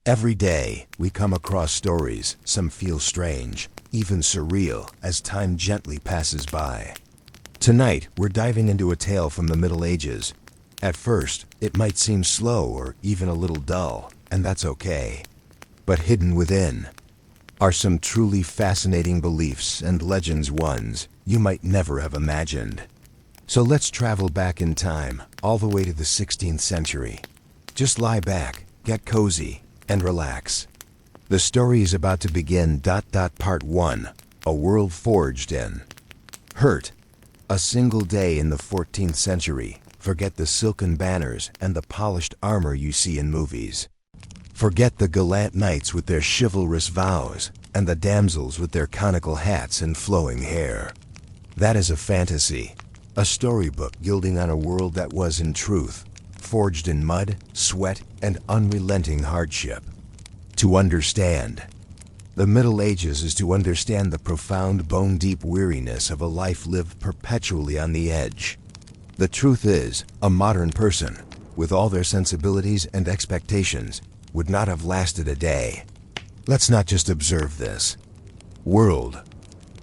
Every day, we come across stories. Some feel strange, even surreal, as time gently passes by. Tonight, we're diving into a tale from the Middle Ages. At first, it might seem slow or even a little dull, and that's okay. But hidden within are some truly fascinating beliefs and legends, ones you might never have imagined. So let's travel back in time, all the way to the 16th century. Just lie back, get cozy, and relax. The story is about to begin. Part 1. A world forged in hurt. A single day in the 14th century. Forget the silken banners and the polished armor you see in movies. Forget the gallant knights with their chivalrous vows, and the damsels with their conical hats and flowing hair. That is a fantasy, a storybook gilding on a world that was, in truth, forged in mud, sweat, and unrelenting hardship. To understand the Middle Ages is to understand the profound, bone-deep weariness of a life lived perpetually on the edge. The truth is, a modern person, with all their sensibilities and expectations, would not have lasted a day. Let's not just observe this world.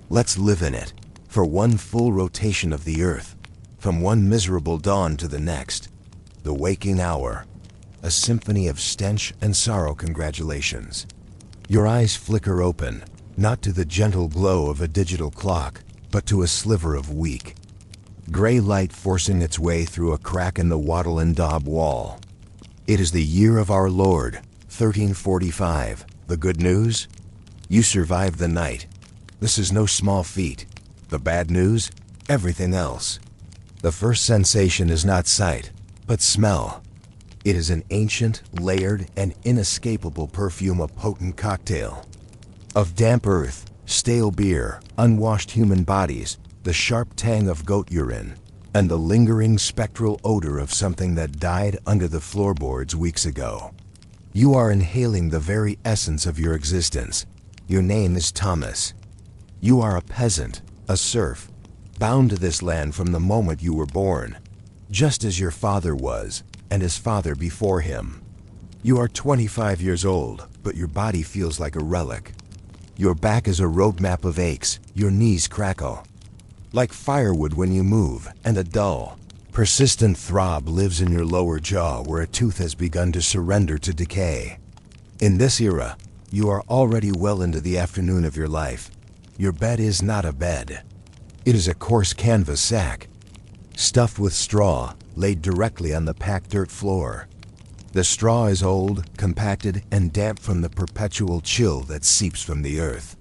Let's live in it, for one full rotation of the earth, from one miserable dawn to the next. The waking hour, a symphony of stench and sorrow. Congratulations. Your eyes flicker open, not to the gentle glow of a digital clock, but to a sliver of weak, gray light forcing its way through a crack in the wattle and daub wall. It is the year of our Lord, 1345. The good news? You survived the night. This is no small feat. The bad news? Everything else. The first sensation is not sight, but smell. It is an ancient, layered, and inescapable perfume, a potent cocktail of damp earth, stale beer, unwashed human bodies, the sharp tang of goat urine, and the lingering spectral odor of something that died under the floorboards weeks ago. You are inhaling the very essence of your existence. Your name is Thomas. You are a peasant, a serf, bound to this land from the moment you were born, just as your father was, and his father before him. You are 25 years old, but your body feels like a relic. Your back is a roadmap of aches, your knees crackle like firewood when you move, and a dull, persistent throb lives in your lower jaw where a tooth has begun to surrender to decay. In this era, you are already well into the afternoon of your life. Your bed is not a bed. It is a coarse canvas sack, stuffed with straw, laid directly on the packed dirt floor. The straw is old, compacted, and damp from the perpetual chill that seeps from the earth.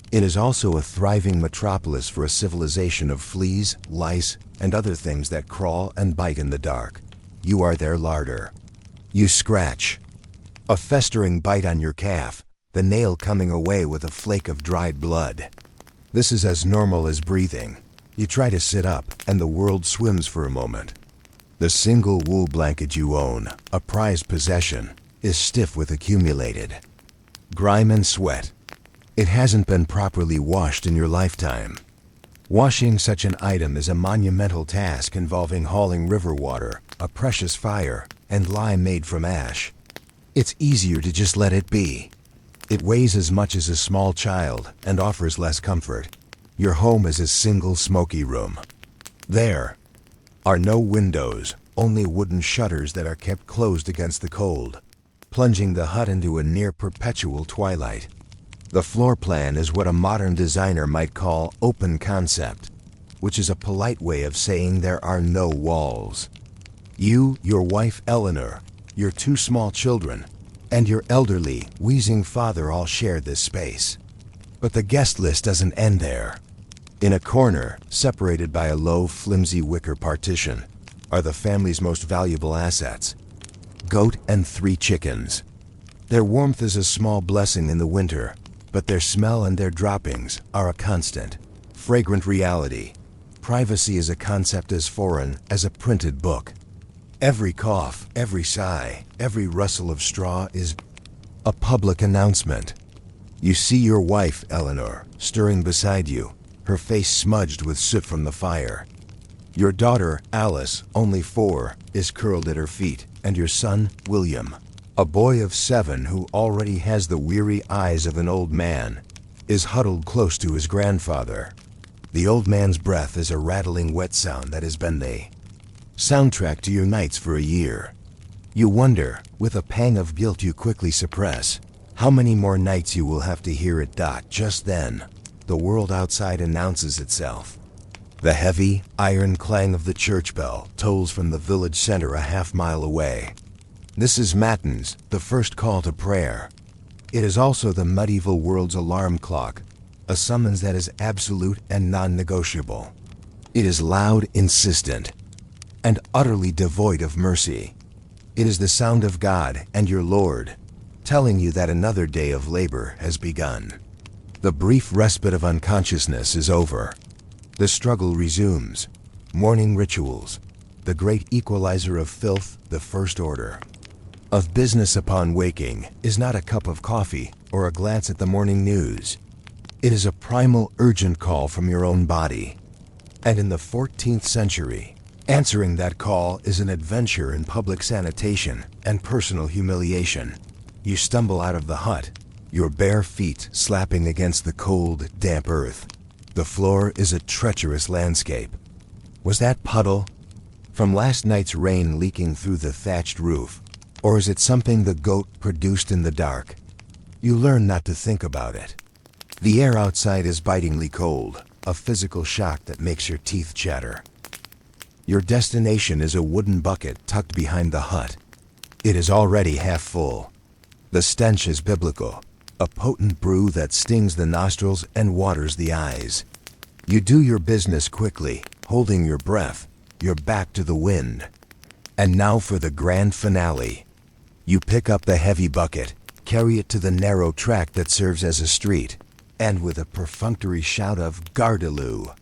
It is also a thriving metropolis for a civilization of fleas, lice, and other things that crawl and bite in the dark. You are their larder. You scratch a festering bite on your calf, the nail coming away with a flake of dried blood. This is as normal as breathing. You try to sit up, and the world swims for a moment. The single wool blanket you own, a prized possession, is stiff with accumulated grime and sweat. It hasn't been properly washed in your lifetime. Washing such an item is a monumental task involving hauling river water, a precious fire, and lime made from ash. It's easier to just let it be. It weighs as much as a small child and offers less comfort. Your home is a single smoky room. There are no windows, only wooden shutters that are kept closed against the cold, plunging the hut into a near-perpetual twilight. The floor plan is what a modern designer might call open concept, which is a polite way of saying there are no walls. You, your wife Eleanor, your 2 small children, and your elderly, wheezing father all share this space. But the guest list doesn't end there. In a corner, separated by a low, flimsy wicker partition, are the family's most valuable assets: goat and 3 chickens. Their warmth is a small blessing in the winter, but their smell and their droppings are a constant, fragrant reality. Privacy is a concept as foreign as a printed book. Every cough, every sigh, every rustle of straw is a public announcement. You see your wife, Eleanor, stirring beside you, her face smudged with soot from the fire. Your daughter, Alice, only 4, is curled at her feet, and your son, William, A boy of 7 who already has the weary eyes of an old man is huddled close to his grandfather. The old man's breath is a rattling wet sound that has been the soundtrack to your nights for a year. You wonder, with a pang of guilt you quickly suppress, how many more nights you will have to hear it. Just then, the world outside announces itself. The heavy, iron clang of the church bell tolls from the village center a half-mile away. This is Matins, the first call to prayer. It is also the medieval world's alarm clock, a summons that is absolute and non-negotiable. It is loud, insistent, and utterly devoid of mercy. It is the sound of God and your Lord, telling you that another day of labor has begun. The brief respite of unconsciousness is over. The struggle resumes. Morning rituals, the great equalizer of filth, the first order of business upon waking, is not a cup of coffee or a glance at the morning news. It is a primal, urgent call from your own body. And in the 14th century, answering that call is an adventure in public sanitation and personal humiliation. You stumble out of the hut, your bare feet slapping against the cold, damp earth. The floor is a treacherous landscape. Was that puddle from last night's rain leaking through the thatched roof? Or is it something the goat produced in the dark? You learn not to think about it. The air outside is bitingly cold, a physical shock that makes your teeth chatter. Your destination is a wooden bucket tucked behind the hut. It is already half full. The stench is biblical, a potent brew that stings the nostrils and waters the eyes. You do your business quickly, holding your breath, your back to the wind. And now for the grand finale. You pick up the heavy bucket, carry it to the narrow track that serves as a street, and with a perfunctory shout of "Gardeloo,"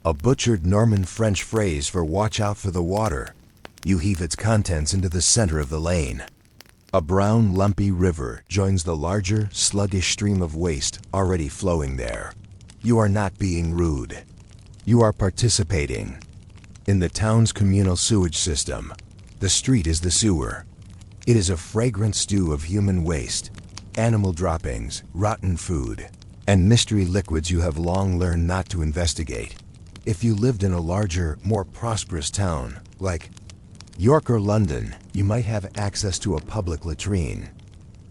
a butchered Norman French phrase for watch out for the water, you heave its contents into the center of the lane. A brown, lumpy river joins the larger, sluggish stream of waste already flowing there. You are not being rude. You are participating. In the town's communal sewage system, the street is the sewer. It is a fragrant stew of human waste, animal droppings, rotten food, and mystery liquids you have long learned not to investigate. If you lived in a larger, more prosperous town, like York or London, you might have access to a public latrine.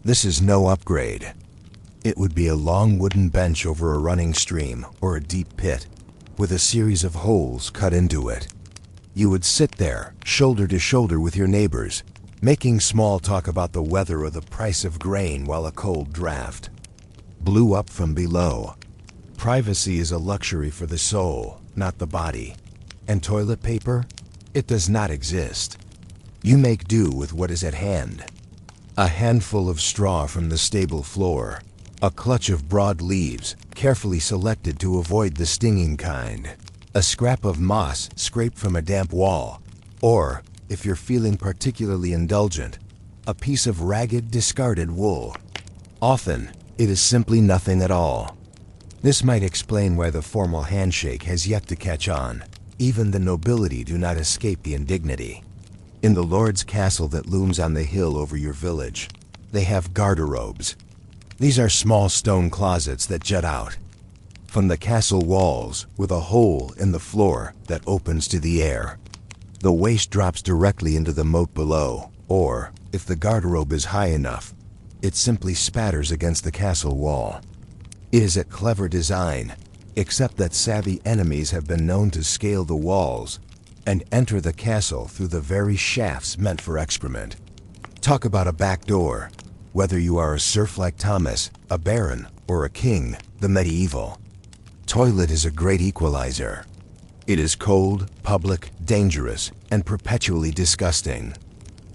This is no upgrade. It would be a long wooden bench over a running stream or a deep pit, with a series of holes cut into it. You would sit there, shoulder to shoulder with your neighbors, making small talk about the weather or the price of grain while a cold draft blew up from below. Privacy is a luxury for the soul, not the body. And toilet paper? It does not exist. You make do with what is at hand. A handful of straw from the stable floor, a clutch of broad leaves, carefully selected to avoid the stinging kind, a scrap of moss scraped from a damp wall, or, if you're feeling particularly indulgent, a piece of ragged, discarded wool. Often, it is simply nothing at all. This might explain why the formal handshake has yet to catch on. Even the nobility do not escape the indignity. In the Lord's castle that looms on the hill over your village, they have garderobes. These are small stone closets that jut out from the castle walls with a hole in the floor that opens to the air. The waste drops directly into the moat below, or, if the garderobe is high enough, it simply spatters against the castle wall. It is a clever design, except that savvy enemies have been known to scale the walls and enter the castle through the very shafts meant for excrement. Talk about a back door. Whether you are a serf like Thomas, a baron, or a king, the medieval toilet is a great equalizer. It is cold, public, dangerous, and perpetually disgusting.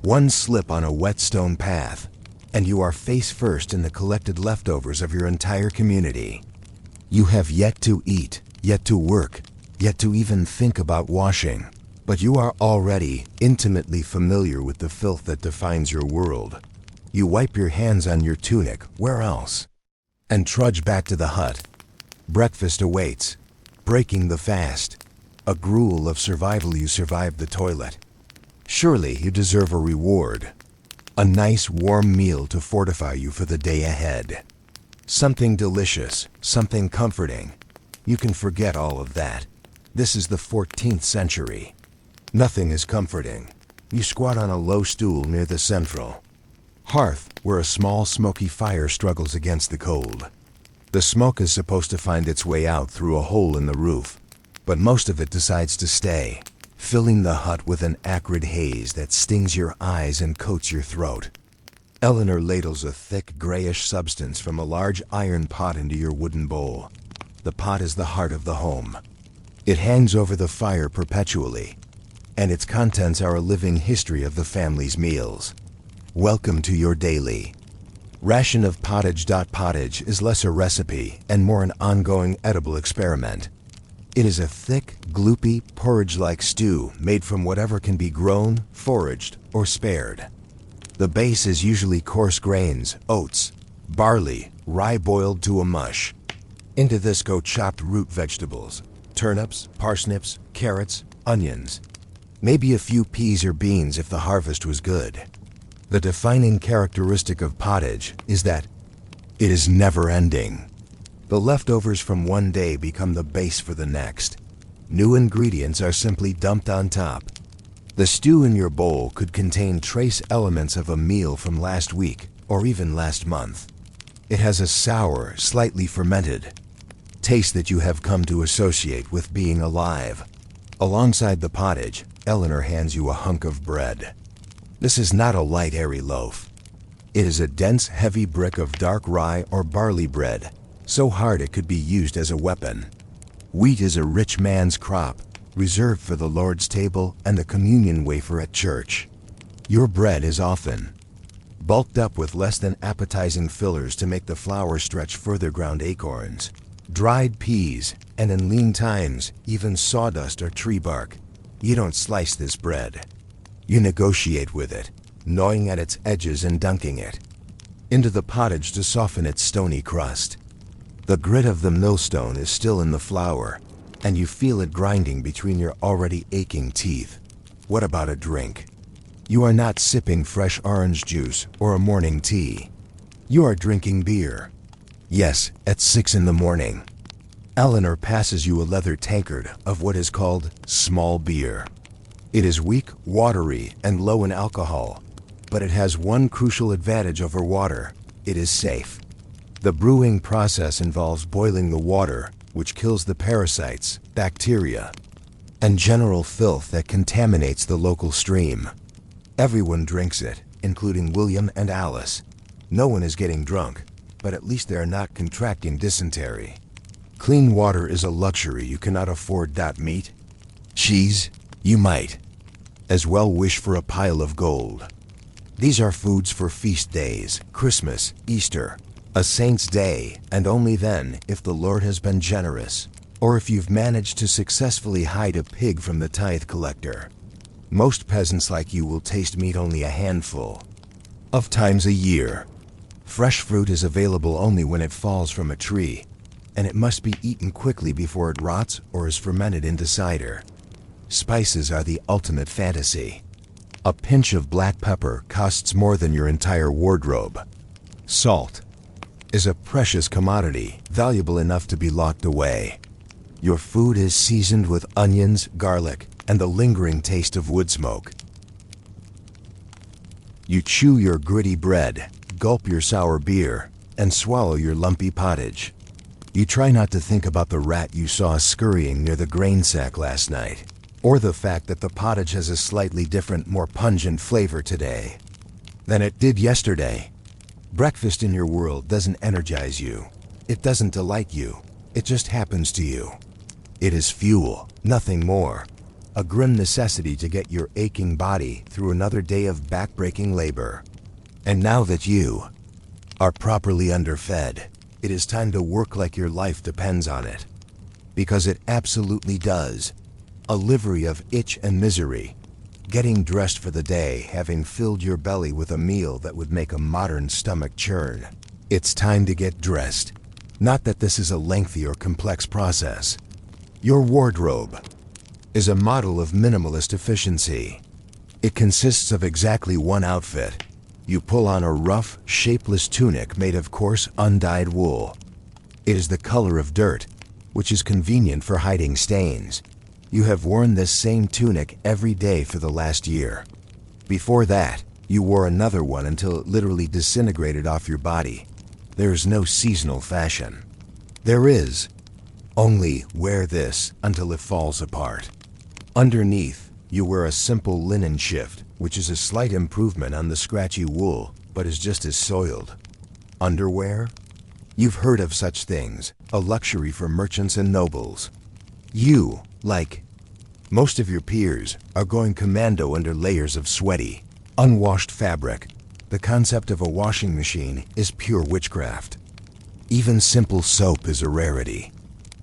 One slip on a wet stone path, and you are face first in the collected leftovers of your entire community. You have yet to eat, yet to work, yet to even think about washing, but you are already intimately familiar with the filth that defines your world. You wipe your hands on your tunic, where else? And trudge back to the hut. Breakfast awaits, breaking the fast. A gruel of survival. You survived the toilet. Surely you deserve a reward. A nice warm meal to fortify you for the day ahead. Something delicious, something comforting. You can forget all of that. This is the 14th century. Nothing is comforting. You squat on a low stool near the central hearth, where a small smoky fire struggles against the cold. The smoke is supposed to find its way out through a hole in the roof, but most of it decides to stay, filling the hut with an acrid haze that stings your eyes and coats your throat. Eleanor ladles a thick, grayish substance from a large iron pot into your wooden bowl. The pot is the heart of the home. It hangs over the fire perpetually, and its contents are a living history of the family's meals. Welcome to your daily ration of pottage. Pottage is less a recipe and more an ongoing edible experiment. It is a thick, gloopy, porridge-like stew made from whatever can be grown, foraged, or spared. The base is usually coarse grains, oats, barley, rye boiled to a mush. Into this go chopped root vegetables, turnips, parsnips, carrots, onions. Maybe a few peas or beans if the harvest was good. The defining characteristic of pottage is that it is never-ending. The leftovers from one day become the base for the next. New ingredients are simply dumped on top. The stew in your bowl could contain trace elements of a meal from last week or even last month. It has a sour, slightly fermented taste that you have come to associate with being alive. Alongside the pottage, Eleanor hands you a hunk of bread. This is not a light, airy loaf. It is a dense, heavy brick of dark rye or barley bread, so hard it could be used as a weapon. Wheat is a rich man's crop, reserved for the Lord's table and the communion wafer at church. Your bread is often bulked up with less than appetizing fillers to make the flour stretch further, ground acorns, dried peas, and in lean times, even sawdust or tree bark. You don't slice this bread. You negotiate with it, gnawing at its edges and dunking it into the pottage to soften its stony crust. The grit of the millstone is still in the flour, and you feel it grinding between your already aching teeth. What about a drink? You are not sipping fresh orange juice or a morning tea. You are drinking beer. Yes, at 6 in the morning. Eleanor passes you a leather tankard of what is called small beer. It is weak, watery, and low in alcohol, but it has one crucial advantage over water: it is safe. The brewing process involves boiling the water, which kills the parasites, bacteria, and general filth that contaminates the local stream. Everyone drinks it, including William and Alice. No one is getting drunk, but at least they are not contracting dysentery. Clean water is a luxury you cannot afford. Meat, cheese, you might as well wish for a pile of gold. These are foods for feast days, Christmas, Easter, a saint's day, and only then if the Lord has been generous, or if you've managed to successfully hide a pig from the tithe collector. Most peasants like you will taste meat only a handful of times a year. Fresh fruit is available only when it falls from a tree, and it must be eaten quickly before it rots or is fermented into cider. Spices are the ultimate fantasy. A pinch of black pepper costs more than your entire wardrobe. Salt is a precious commodity, valuable enough to be locked away. Your food is seasoned with onions, garlic, and the lingering taste of wood smoke. You chew your gritty bread, gulp your sour beer, and swallow your lumpy pottage. You try not to think about the rat you saw scurrying near the grain sack last night, or the fact that the pottage has a slightly different, more pungent flavor today than it did yesterday. Breakfast in your world doesn't energize you. It doesn't delight you. It just happens to you. It is fuel, nothing more. A grim necessity to get your aching body through another day of backbreaking labor. And now that you are properly underfed, it is time to work like your life depends on it. Because it absolutely does. A livery of itch and misery. Getting dressed for the day, having filled your belly with a meal that would make a modern stomach churn. It's time to get dressed. Not that this is a lengthy or complex process. Your wardrobe is a model of minimalist efficiency. It consists of exactly one outfit, You pull on a rough, shapeless tunic made of coarse, undyed wool. It is the color of dirt, which is convenient for hiding stains. You have worn this same tunic every day for the last year. Before that, you wore another one until it literally disintegrated off your body. There is no seasonal fashion. There is. Only wear this until it falls apart. Underneath, you wear a simple linen shift, which is a slight improvement on the scratchy wool, but is just as soiled. Underwear? You've heard of such things, a luxury for merchants and nobles. You, like most of your peers, are going commando under layers of sweaty, unwashed fabric. The concept of a washing machine is pure witchcraft. Even simple soap is a rarity.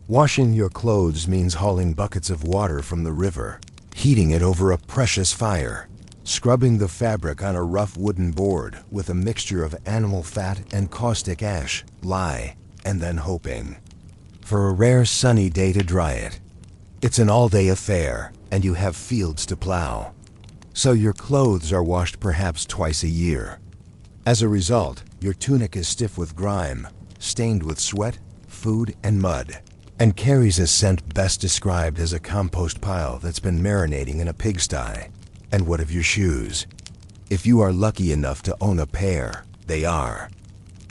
Washing your clothes means hauling buckets of water from the river, heating it over a precious fire, scrubbing the fabric on a rough wooden board with a mixture of animal fat and caustic ash, lye, and then hoping for a rare sunny day to dry it. It's an all-day affair, and you have fields to plow. So your clothes are washed perhaps twice a year. As a result, your tunic is stiff with grime, stained with sweat, food, and mud, and carries a scent best described as a compost pile that's been marinating in a pigsty. And what of your shoes? If you are lucky enough to own a pair, they are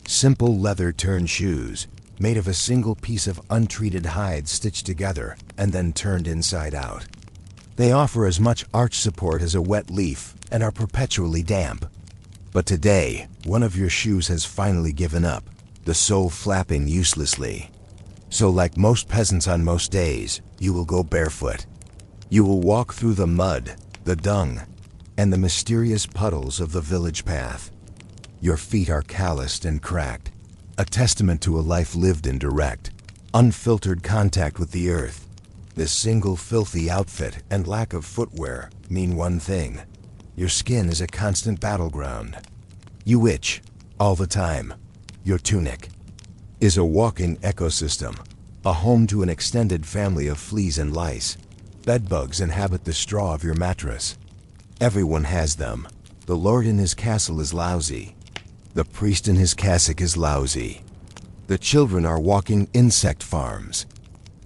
simple leather-turned shoes, made of a single piece of untreated hide stitched together and then turned inside out. They offer as much arch support as a wet leaf and are perpetually damp. But today, one of your shoes has finally given up, the sole flapping uselessly. So like most peasants on most days, you will go barefoot. You will walk through the mud, the dung, and the mysterious puddles of the village path. Your feet are calloused and cracked, a testament to a life lived in direct, unfiltered contact with the earth. This single filthy outfit and lack of footwear mean one thing. Your skin is a constant battleground. You itch all the time. Your tunic is a walking ecosystem, a home to an extended family of fleas and lice. Bedbugs inhabit the straw of your mattress. Everyone has them. The lord in his castle is lousy. The priest in his cassock is lousy. The children are walking insect farms.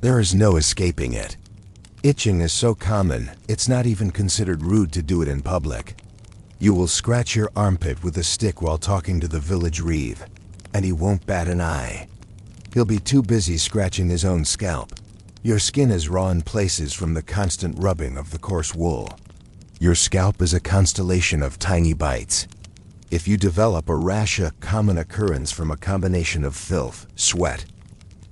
There is no escaping it. Itching is so common, it's not even considered rude to do it in public. You will scratch your armpit with a stick while talking to the village reeve, and he won't bat an eye. He'll be too busy scratching his own scalp. Your skin is raw in places from the constant rubbing of the coarse wool. Your scalp is a constellation of tiny bites. If you develop a rash, a common occurrence from a combination of filth, sweat,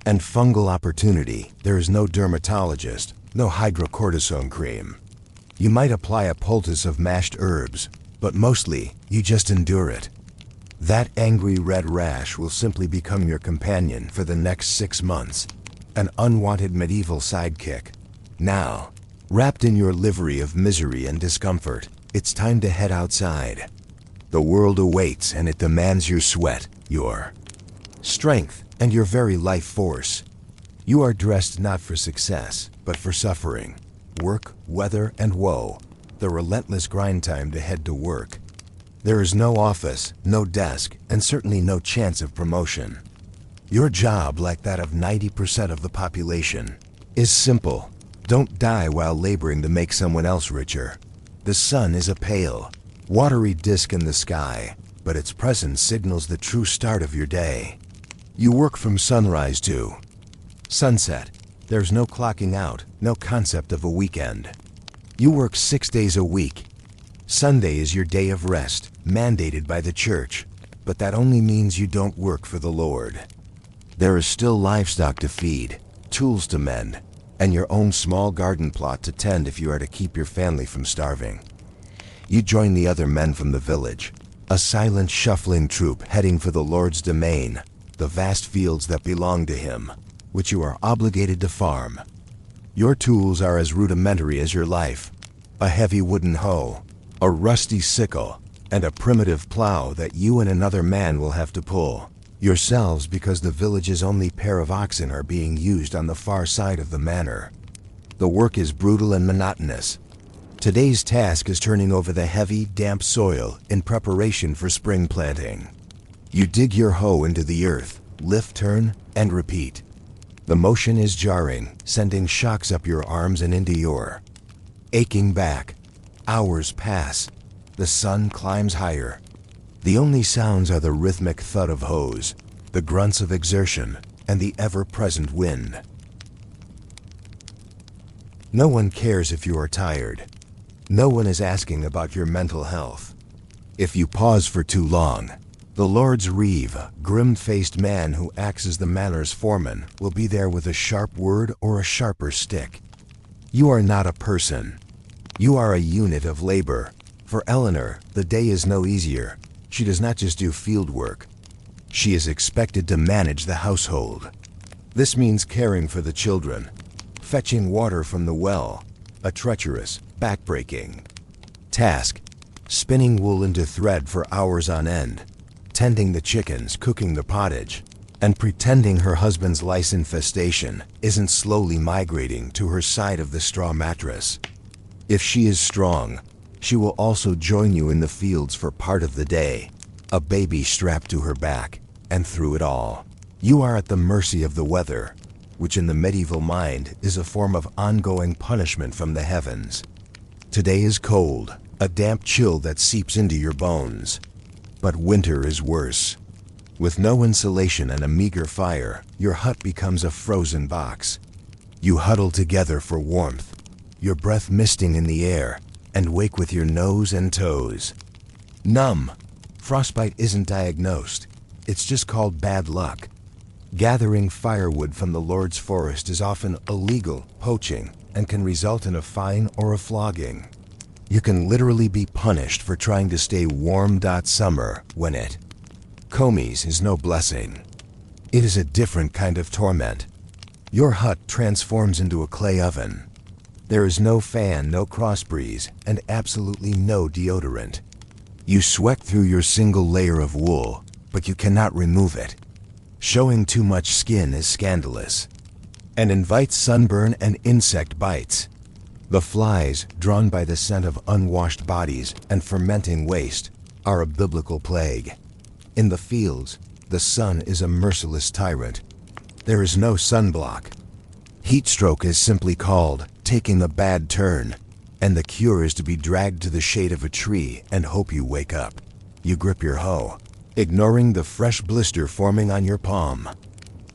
and fungal opportunity, there is no dermatologist, no hydrocortisone cream. You might apply a poultice of mashed herbs, but mostly, you just endure it. That angry red rash will simply become your companion for the next 6 months, an unwanted medieval sidekick. Now, wrapped in your livery of misery and discomfort, it's time to head outside. The world awaits and it demands your sweat, your strength, and your very life force. You are dressed not for success, but for suffering, work, weather, and woe, the relentless grind time to head to work. There is no office, no desk, and certainly no chance of promotion. Your job, like that of 90% of the population, is simple. Don't die while laboring to make someone else richer. The sun is a pale, watery disk in the sky, but its presence signals the true start of your day. You work from sunrise to sunset. There's no clocking out, no concept of a weekend. You work 6 days a week. Sunday is your day of rest, mandated by the church, but that only means you don't work for the Lord. There is still livestock to feed, tools to mend, and your own small garden plot to tend if you are to keep your family from starving. You join the other men from the village, a silent shuffling troop heading for the Lord's domain, the vast fields that belong to him, which you are obligated to farm. Your tools are as rudimentary as your life: a heavy wooden hoe, a rusty sickle, and a primitive plow that you and another man will have to pull yourselves because the village's only pair of oxen are being used on the far side of the manor. The work is brutal and monotonous. Today's task is turning over the heavy, damp soil in preparation for spring planting. You dig your hoe into the earth, lift, turn, and repeat. The motion is jarring, sending shocks up your arms and into your aching back. Hours pass. The sun climbs higher. The only sounds are the rhythmic thud of hoes, the grunts of exertion, and the ever-present wind. No one cares if you are tired. No one is asking about your mental health. If you pause for too long, the Lord's Reeve, grim-faced man who acts as the manor's foreman, will be there with a sharp word or a sharper stick. You are not a person. You are a unit of labor. For Eleanor, the day is no easier. She does not just do field work. She is expected to manage the household. This means caring for the children, fetching water from the well, a treacherous, back-breaking task, spinning wool into thread for hours on end, tending the chickens, cooking the pottage, and pretending her husband's lice infestation isn't slowly migrating to her side of the straw mattress. If she is strong, she will also join you in the fields for part of the day, a baby strapped to her back, and through it all, you are at the mercy of the weather, which in the medieval mind is a form of ongoing punishment from the heavens. Today is cold, a damp chill that seeps into your bones. But winter is worse. With no insulation and a meager fire, your hut becomes a frozen box. You huddle together for warmth, your breath misting in the air, and wake with your nose and toes numb. Frostbite isn't diagnosed. It's just called bad luck. Gathering firewood from the Lord's forest is often illegal poaching and can result in a fine or a flogging. You can literally be punished for trying to stay warm. Summer, when it comes, is no blessing. It is a different kind of torment. Your hut transforms into a clay oven. There is no fan, no cross breeze, and absolutely no deodorant. You sweat through your single layer of wool, but you cannot remove it. Showing too much skin is scandalous and invites sunburn and insect bites. The flies, drawn by the scent of unwashed bodies and fermenting waste, are a biblical plague. In the fields, the sun is a merciless tyrant. There is no sunblock. Heat stroke is simply called taking the bad turn, and the cure is to be dragged to the shade of a tree and hope you wake up. You grip your hoe, ignoring the fresh blister forming on your palm.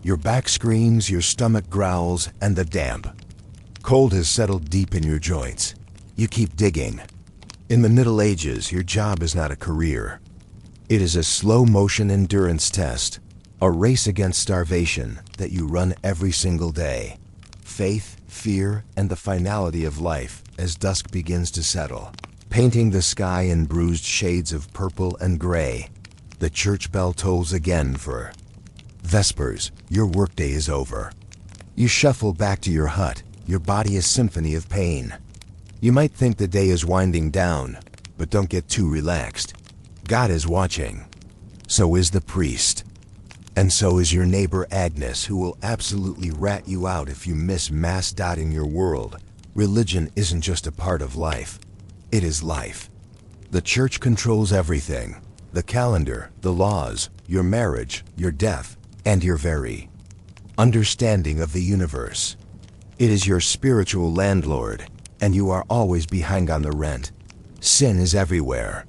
Your back screams, your stomach growls, and the damp cold has settled deep in your joints. You keep digging. In the Middle Ages, your job is not a career. It is a slow-motion endurance test, a race against starvation that you run every single day. Faith, fear, and the finality of life as dusk begins to settle, painting the sky in bruised shades of purple and gray. The church bell tolls again for Vespers. Your workday is over. You shuffle back to your hut, your body a symphony of pain. You might think the day is winding down, but don't get too relaxed. God is watching. So is the priest. And so is your neighbor Agnes, who will absolutely rat you out if you miss mass. In your world, religion isn't just a part of life. It is life. The church controls everything. The calendar, the laws, your marriage, your death, and your very understanding of the universe. It is your spiritual landlord, and you are always behind on the rent. Sin is everywhere.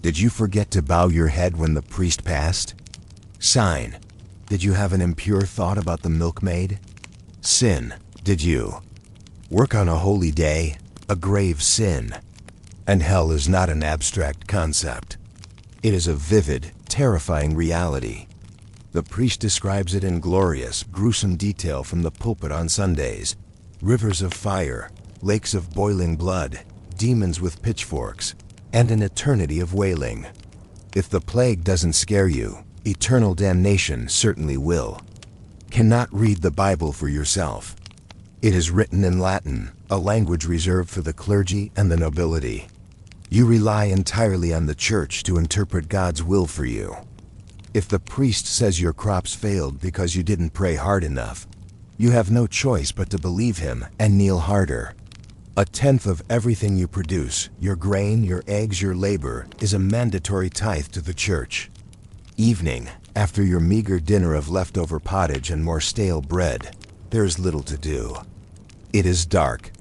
Did you forget to bow your head when the priest passed? Sign. Did you have an impure thought about the milkmaid? Sin. Did you work on a holy day? A grave sin. And hell is not an abstract concept. It is a vivid, terrifying reality. The priest describes it in glorious, gruesome detail from the pulpit on Sundays. Rivers of fire, lakes of boiling blood, demons with pitchforks, and an eternity of wailing. If the plague doesn't scare you, eternal damnation certainly will. Cannot read the Bible for yourself. It is written in Latin, a language reserved for the clergy and the nobility. You rely entirely on the church to interpret God's will for you. If the priest says your crops failed because you didn't pray hard enough, you have no choice but to believe him and kneel harder. A tenth of everything you produce, your grain, your eggs, your labor, is a mandatory tithe to the church. Evening, after your meager dinner of leftover pottage and more stale bread, there is little to do. It is dark.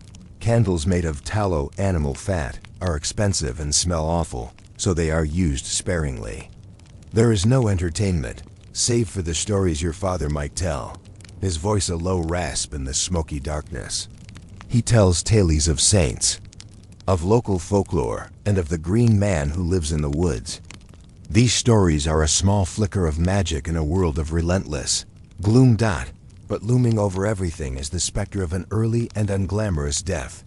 Candles made of tallow animal fat are expensive and smell awful, so they are used sparingly. There is no entertainment, save for the stories your father might tell, his voice a low rasp in the smoky darkness. He tells tales of saints, of local folklore, and of the green man who lives in the woods. These stories are a small flicker of magic in a world of relentless gloom. But looming over everything is the specter of an early and unglamorous death.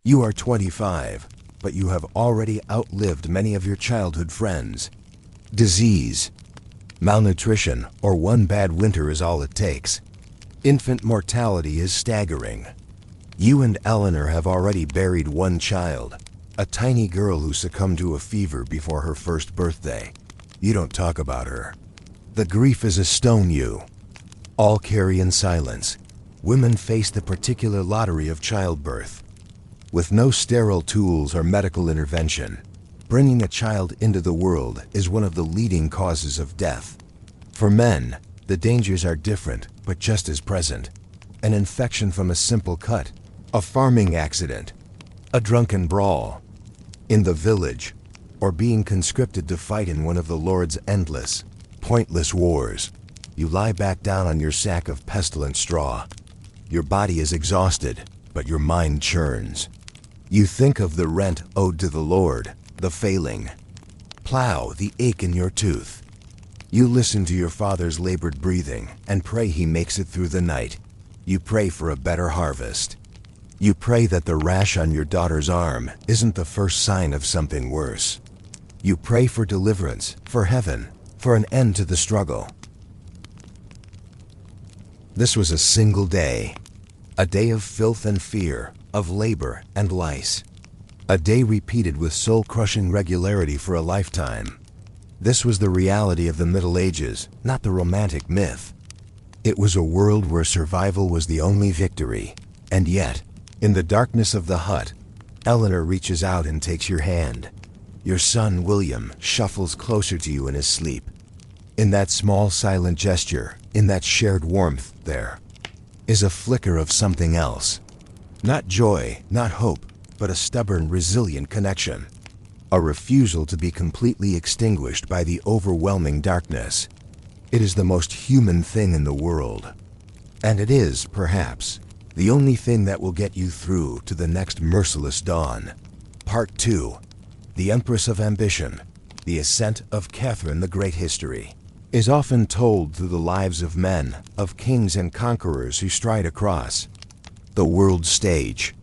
You are 25, but you have already outlived many of your childhood friends. Disease, malnutrition, or one bad winter is all it takes. Infant mortality is staggering. You and Eleanor have already buried one child, a tiny girl who succumbed to a fever before her first birthday. You don't talk about her. The grief is a stone you all carry in silence. Women face the particular lottery of childbirth. With no sterile tools or medical intervention, bringing a child into the world is one of the leading causes of death. For men, the dangers are different, but just as present. An infection from a simple cut, a farming accident, a drunken brawl in the village, or being conscripted to fight in one of the Lord's endless, pointless wars. You lie back down on your sack of pestilent straw. Your body is exhausted, but your mind churns. You think of the rent owed to the Lord, the failing plow, the ache in your tooth. You listen to your father's labored breathing and pray he makes it through the night. You pray for a better harvest. You pray that the rash on your daughter's arm isn't the first sign of something worse. You pray for deliverance, for heaven, for an end to the struggle. This was a single day, a day of filth and fear, of labor and lice, a day repeated with soul-crushing regularity for a lifetime. This was the reality of the Middle Ages, not the romantic myth. It was a world where survival was the only victory, and yet, in the darkness of the hut, Eleanor reaches out and takes your hand. Your son, William, shuffles closer to you in his sleep. In that small silent gesture, in that shared warmth, there is a flicker of something else. Not joy, not hope, but a stubborn, resilient connection. A refusal to be completely extinguished by the overwhelming darkness. It is the most human thing in the world. And it is, perhaps, the only thing that will get you through to the next merciless dawn. Part 2. The Empress of Ambition. The Ascent of Catherine the Great History is often told through the lives of men, of kings and conquerors who stride across the world stage.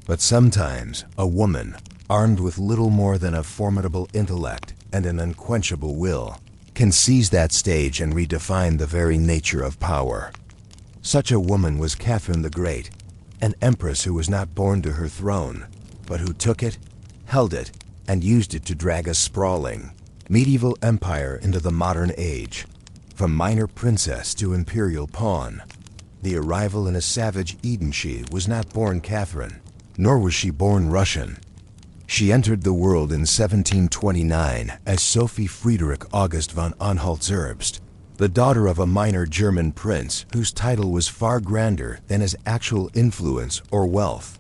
But sometimes a woman, armed with little more than a formidable intellect and an unquenchable will, can seize that stage and redefine the very nature of power. Such a woman was Catherine the Great, an empress who was not born to her throne, but who took it, held it, and used it to drag a sprawling, medieval empire into the modern age. From minor princess to imperial pawn, the arrival in a savage Eden. She was not born Catherine, nor was she born Russian. She entered the world in 1729 as Sophie Friedrich August von Anhalt-Zerbst, the daughter of a minor German prince whose title was far grander than his actual influence or wealth.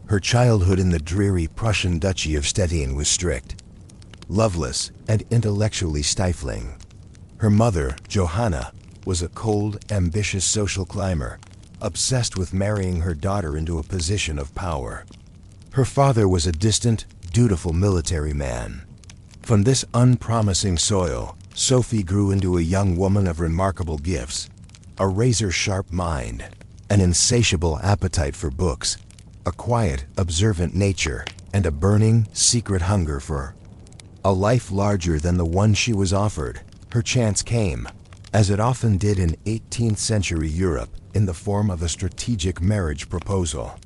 Her childhood in the dreary Prussian duchy of Stettin was strict, loveless, and intellectually stifling. Her mother, Johanna, was a cold, ambitious social climber, obsessed with marrying her daughter into a position of power. Her father was a distant, dutiful military man. From this unpromising soil, Sophie grew into a young woman of remarkable gifts, a razor-sharp mind, an insatiable appetite for books, a quiet, observant nature, and a burning, secret hunger for a life larger than the one she was offered. Her chance came, as it often did in 18th century Europe, in the form of a strategic marriage proposal.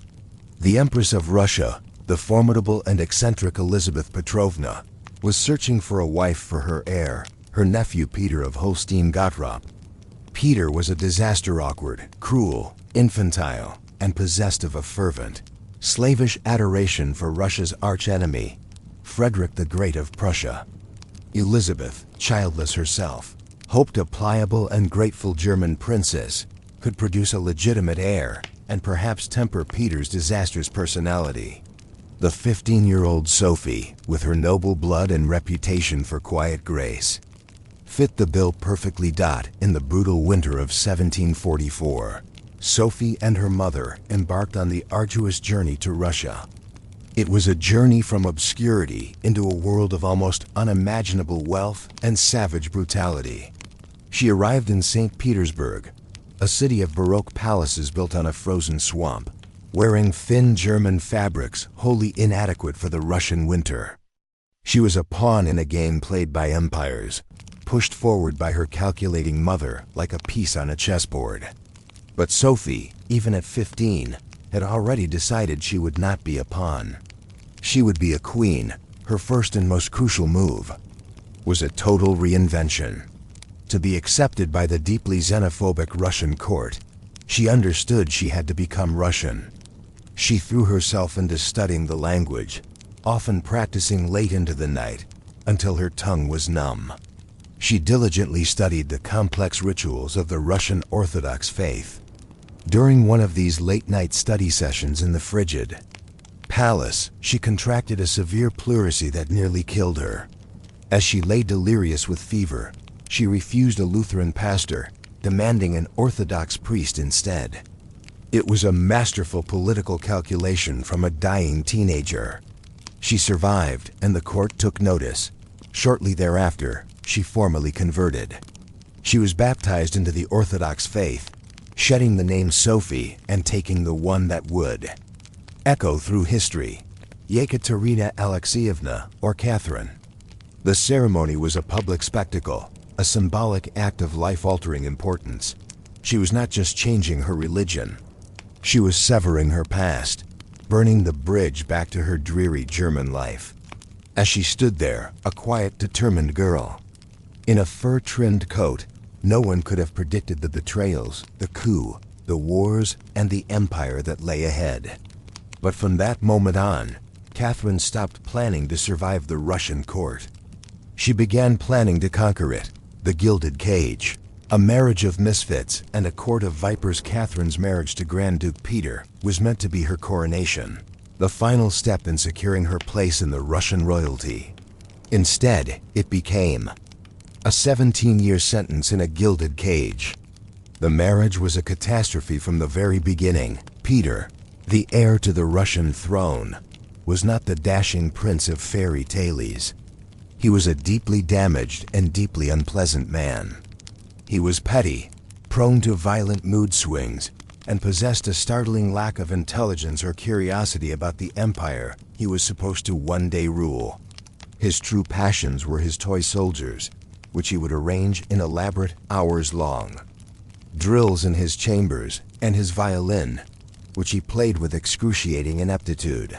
The Empress of Russia, the formidable and eccentric Elizabeth Petrovna, was searching for a wife for her heir, her nephew Peter of Holstein-Gottorp. Peter was a disaster, awkward, cruel, infantile, and possessed of a fervent, slavish adoration for Russia's archenemy, Frederick the Great of Prussia. Elizabeth, childless herself, hoped a pliable and grateful German princess could produce a legitimate heir and perhaps temper Peter's disastrous personality. The 15-year-old Sophie, with her noble blood and reputation for quiet grace, fit the bill perfectly. In the brutal winter of 1744, Sophie and her mother embarked on the arduous journey to Russia. It was a journey from obscurity into a world of almost unimaginable wealth and savage brutality. She arrived in St. Petersburg, a city of Baroque palaces built on a frozen swamp, wearing thin German fabrics wholly inadequate for the Russian winter. She was a pawn in a game played by empires, pushed forward by her calculating mother like a piece on a chessboard. But Sophie, even at 15, had already decided she would not be a pawn. She would be a queen. Her first and most crucial move was a total reinvention. To be accepted by the deeply xenophobic Russian court, she understood she had to become Russian. She threw herself into studying the language, often practicing late into the night, until her tongue was numb. She diligently studied the complex rituals of the Russian Orthodox faith. During one of these late-night study sessions in the frigid palace, she contracted a severe pleurisy that nearly killed her. As she lay delirious with fever, she refused a Lutheran pastor, demanding an Orthodox priest instead. It was a masterful political calculation from a dying teenager. She survived, and the court took notice. Shortly thereafter, she formally converted. She was baptized into the Orthodox faith, shedding the name Sophie and taking the one that would echo through history: Yekaterina Alexeyevna, or Catherine. The ceremony was a public spectacle, a symbolic act of life-altering importance. She was not just changing her religion. She was severing her past, burning the bridge back to her dreary German life. As she stood there, a quiet, determined girl, in a fur-trimmed coat, no one could have predicted the betrayals, the coup, the wars, and the empire that lay ahead. But from that moment on, Catherine stopped planning to survive the Russian court. She began planning to conquer it. The Gilded Cage, a marriage of misfits and a court of vipers. Catherine's marriage to Grand Duke Peter was meant to be her coronation, the final step in securing her place in the Russian royalty. Instead, it became a 17-year sentence in a gilded cage. The marriage was a catastrophe from the very beginning. Peter, the heir to the Russian throne, was not the dashing prince of fairy tales. He was a deeply damaged and deeply unpleasant man. He was petty, prone to violent mood swings, and possessed a startling lack of intelligence or curiosity about the empire he was supposed to one day rule. His true passions were his toy soldiers, which he would arrange in elaborate, hours-long drills in his chambers, and his violin, which he played with excruciating ineptitude.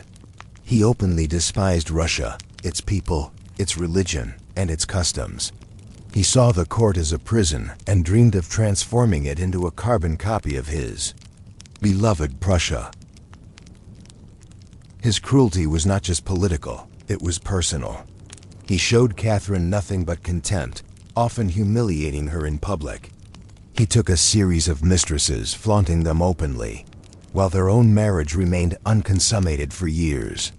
He openly despised Russia, its people, its religion, and its customs. He saw the court as a prison and dreamed of transforming it into a carbon copy of his beloved Prussia. His cruelty was not just political, it was personal. He showed Catherine nothing but contempt, often humiliating her in public. He took a series of mistresses, flaunting them openly, while their own marriage remained unconsummated for years.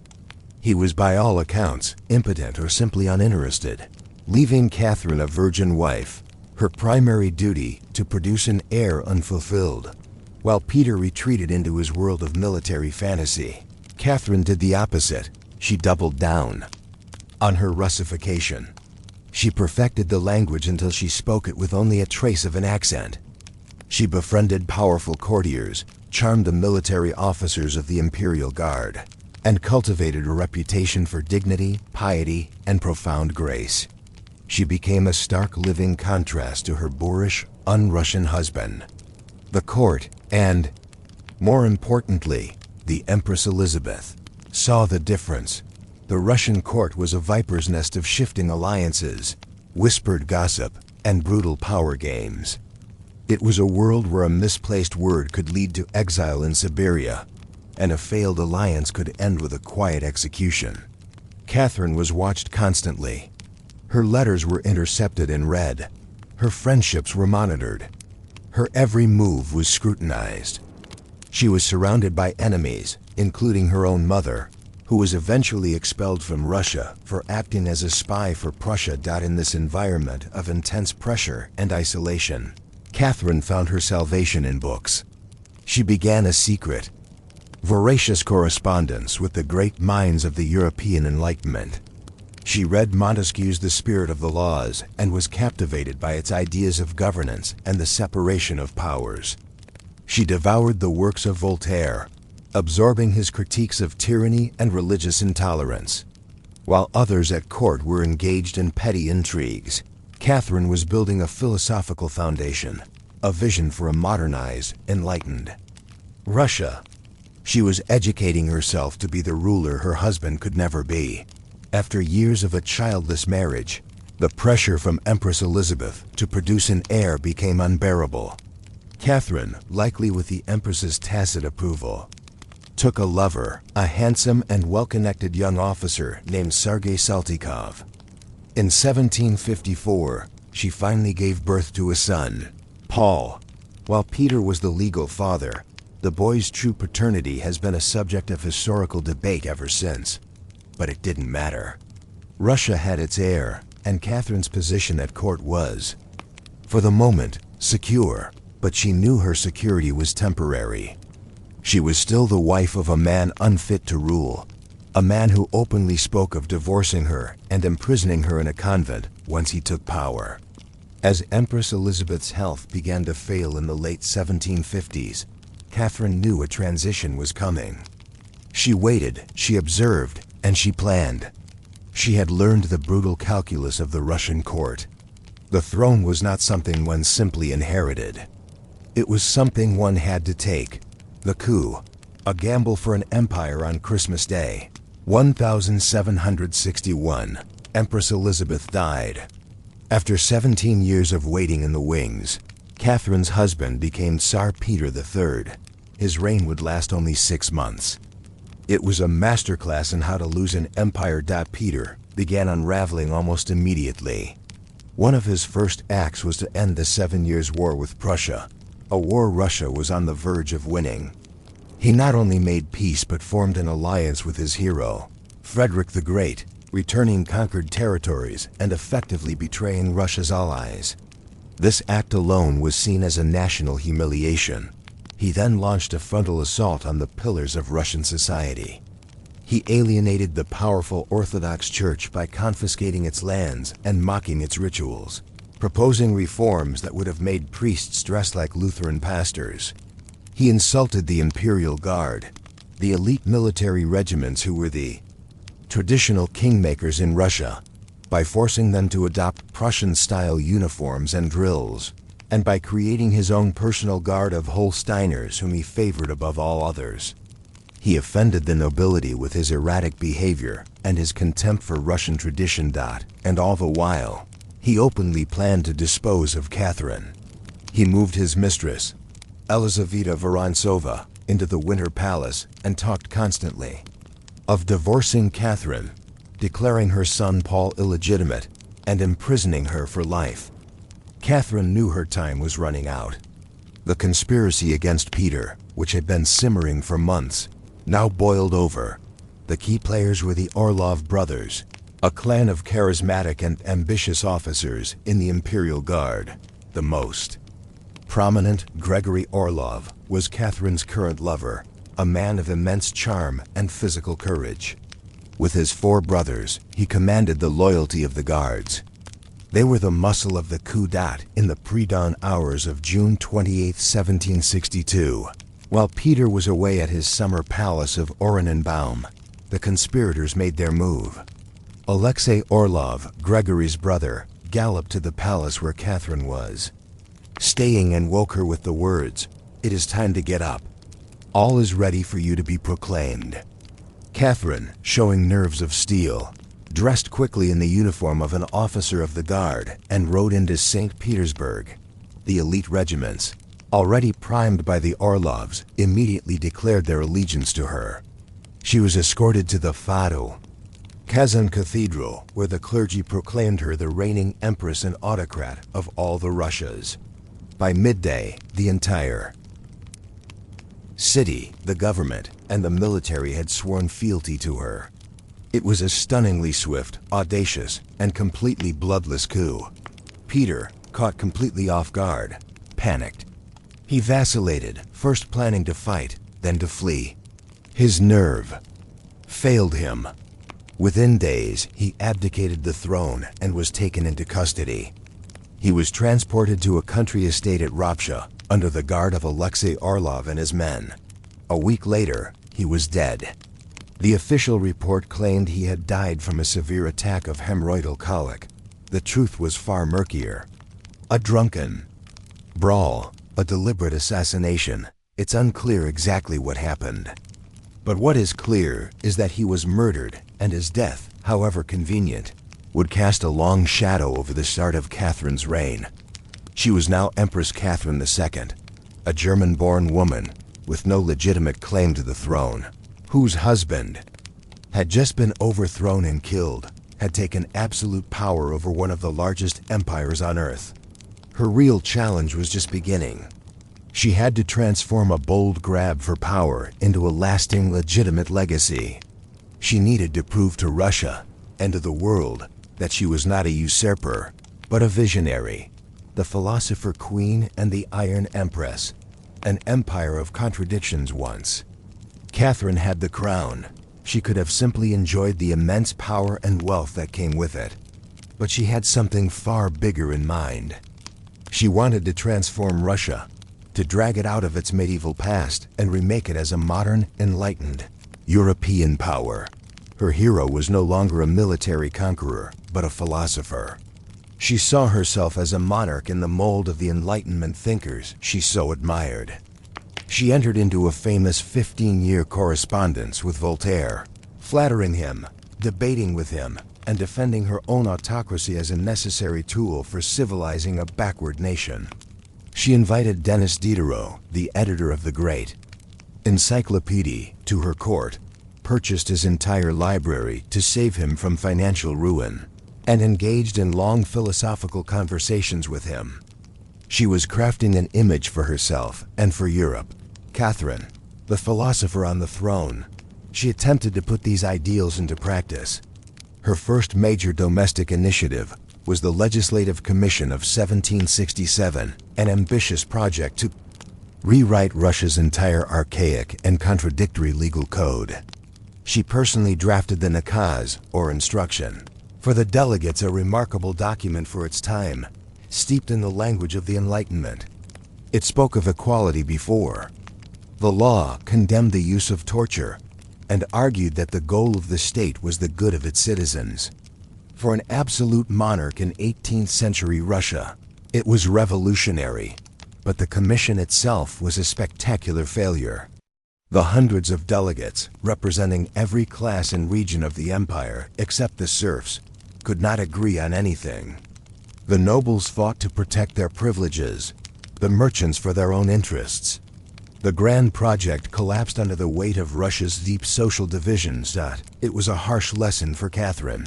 He was by all accounts impotent or simply uninterested, leaving Catherine a virgin wife, her primary duty to produce an heir unfulfilled. While Peter retreated into his world of military fantasy, Catherine did the opposite. She doubled down on her Russification. She perfected the language until she spoke it with only a trace of an accent. She befriended powerful courtiers, charmed the military officers of the Imperial Guard, and cultivated a reputation for dignity, piety, and profound grace. She became a stark living contrast to her boorish, un-Russian husband. The court, and, more importantly, the Empress Elizabeth, saw the difference. The Russian court was a viper's nest of shifting alliances, whispered gossip, and brutal power games. It was a world where a misplaced word could lead to exile in Siberia, and a failed alliance could end with a quiet execution. Catherine was watched constantly. Her letters were intercepted and read. Her friendships were monitored. Her every move was scrutinized. She was surrounded by enemies, including her own mother, who was eventually expelled from Russia for acting as a spy for Prussia. In this environment of intense pressure and isolation, Catherine found her salvation in books. She began a secret, voracious correspondence with the great minds of the European Enlightenment. She read Montesquieu's The Spirit of the Laws and was captivated by its ideas of governance and the separation of powers. She devoured the works of Voltaire, absorbing his critiques of tyranny and religious intolerance. While others at court were engaged in petty intrigues, Catherine was building a philosophical foundation, a vision for a modernized, enlightened Russia. She was educating herself to be the ruler her husband could never be. After years of a childless marriage, the pressure from Empress Elizabeth to produce an heir became unbearable. Catherine, likely with the Empress's tacit approval, took a lover, a handsome and well-connected young officer named Sergei Saltykov. In 1754, she finally gave birth to a son, Paul. While Peter was the legal father, the boy's true paternity has been a subject of historical debate ever since. But it didn't matter. Russia had its heir, and Catherine's position at court was, for the moment, secure, but she knew her security was temporary. She was still the wife of a man unfit to rule, a man who openly spoke of divorcing her and imprisoning her in a convent once he took power. As Empress Elizabeth's health began to fail in the late 1750s, Catherine knew a transition was coming. She waited, she observed, and she planned. She had learned the brutal calculus of the Russian court. The throne was not something one simply inherited. It was something one had to take. The coup, a gamble for an empire on Christmas Day, 1761, Empress Elizabeth died. After 17 years of waiting in the wings, Catherine's husband became Tsar Peter III. His reign would last only 6 months. It was a masterclass in how to lose an empire. Peter began unraveling almost immediately. One of his first acts was to end the 7 Years' War with Prussia, a war Russia was on the verge of winning. He not only made peace but formed an alliance with his hero, Frederick the Great, returning conquered territories and effectively betraying Russia's allies. This act alone was seen as a national humiliation. He then launched a frontal assault on the pillars of Russian society. He alienated the powerful Orthodox Church by confiscating its lands and mocking its rituals, proposing reforms that would have made priests dress like Lutheran pastors. He insulted the Imperial Guard, the elite military regiments who were the traditional kingmakers in Russia, by forcing them to adopt Prussian-style uniforms and drills, and by creating his own personal guard of Holsteiners whom he favored above all others. He offended the nobility with his erratic behavior and his contempt for Russian tradition. And all the while, he openly planned to dispose of Catherine. He moved his mistress, Elizaveta Vorontsova, into the Winter Palace and talked constantly of divorcing Catherine, declaring her son Paul illegitimate, and imprisoning her for life. Catherine knew her time was running out. The conspiracy against Peter, which had been simmering for months, now boiled over. The key players were the Orlov brothers, a clan of charismatic and ambitious officers in the Imperial Guard. The most prominent, Gregory Orlov, was Catherine's current lover, a man of immense charm and physical courage. With his 4 brothers, he commanded the loyalty of the guards. They were the muscle of the coup d'etat in the pre-dawn hours of June 28, 1762. While Peter was away at his summer palace of Oranienbaum, the conspirators made their move. Alexei Orlov, Gregory's brother, galloped to the palace where Catherine was, staying and woke her with the words, "It is time to get up. All is ready for you to be proclaimed." Catherine, showing nerves of steel, dressed quickly in the uniform of an officer of the guard and rode into St. Petersburg. The elite regiments, already primed by the Orlovs, immediately declared their allegiance to her. She was escorted to the Fado, Kazan Cathedral, where the clergy proclaimed her the reigning empress and autocrat of all the Russias. By midday, the entire city, the government, and the military had sworn fealty to her. It was a stunningly swift, audacious, and completely bloodless coup. Peter, caught completely off guard, panicked. He vacillated, first planning to fight, then to flee. His nerve failed him. Within days, he abdicated the throne and was taken into custody. He was transported to a country estate at Rapsha under the guard of Alexei Orlov and his men. A week later, he was dead. The official report claimed he had died from a severe attack of hemorrhoidal colic. The truth was far murkier. A drunken brawl, a deliberate assassination. It's unclear exactly what happened. But what is clear is that he was murdered, and his death, however convenient, would cast a long shadow over the start of Catherine's reign. She was now Empress Catherine II, a German-born woman with no legitimate claim to the throne, whose husband had just been overthrown and killed, had taken absolute power over one of the largest empires on Earth. Her real challenge was just beginning. She had to transform a bold grab for power into a lasting, legitimate legacy. She needed to prove to Russia and to the world that she was not a usurper, but a visionary, the philosopher queen and the Iron Empress, an empire of contradictions once. Catherine had the crown. She could have simply enjoyed the immense power and wealth that came with it. But she had something far bigger in mind. She wanted to transform Russia, to drag it out of its medieval past and remake it as a modern, enlightened, European power. Her hero was no longer a military conqueror, but a philosopher. She saw herself as a monarch in the mold of the Enlightenment thinkers she so admired. She entered into a famous 15-year correspondence with Voltaire, flattering him, debating with him, and defending her own autocracy as a necessary tool for civilizing a backward nation. She invited Denis Diderot, the editor of the great encyclopedia, to her court, purchased his entire library to save him from financial ruin, and engaged in long philosophical conversations with him. She was crafting an image for herself and for Europe. Catherine, the philosopher on the throne, she attempted to put these ideals into practice. Her first major domestic initiative was the Legislative Commission of 1767, an ambitious project to rewrite Russia's entire archaic and contradictory legal code. She personally drafted the nakaz, or instruction, for the delegates, a remarkable document for its time, steeped in the language of the Enlightenment. It spoke of equality before. The law condemned the use of torture and argued that the goal of the state was the good of its citizens. For an absolute monarch in 18th century Russia, it was revolutionary, but the commission itself was a spectacular failure. The hundreds of delegates, representing every class and region of the empire except the serfs, could not agree on anything. The nobles fought to protect their privileges, the merchants for their own interests. The grand project collapsed under the weight of Russia's deep social divisions. It was a harsh lesson for Catherine.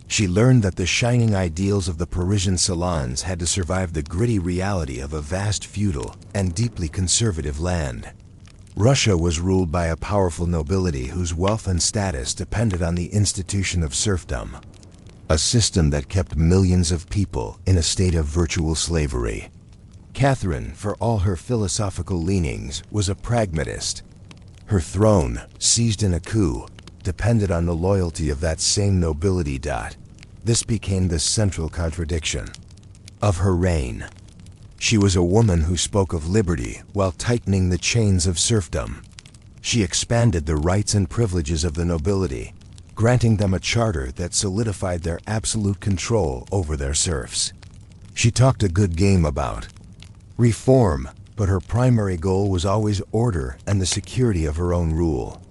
She learned that the shining ideals of the Parisian salons had to survive the gritty reality of a vast feudal and deeply conservative land. Russia was ruled by a powerful nobility whose wealth and status depended on the institution of serfdom, a system that kept millions of people in a state of virtual slavery. Catherine, for all her philosophical leanings, was a pragmatist. Her throne, seized in a coup, depended on the loyalty of that same nobility. This became the central contradiction of her reign. She was a woman who spoke of liberty while tightening the chains of serfdom. She expanded the rights and privileges of the nobility, granting them a charter that solidified their absolute control over their serfs. She talked a good game about reform, but her primary goal was always order and the security of her own rule.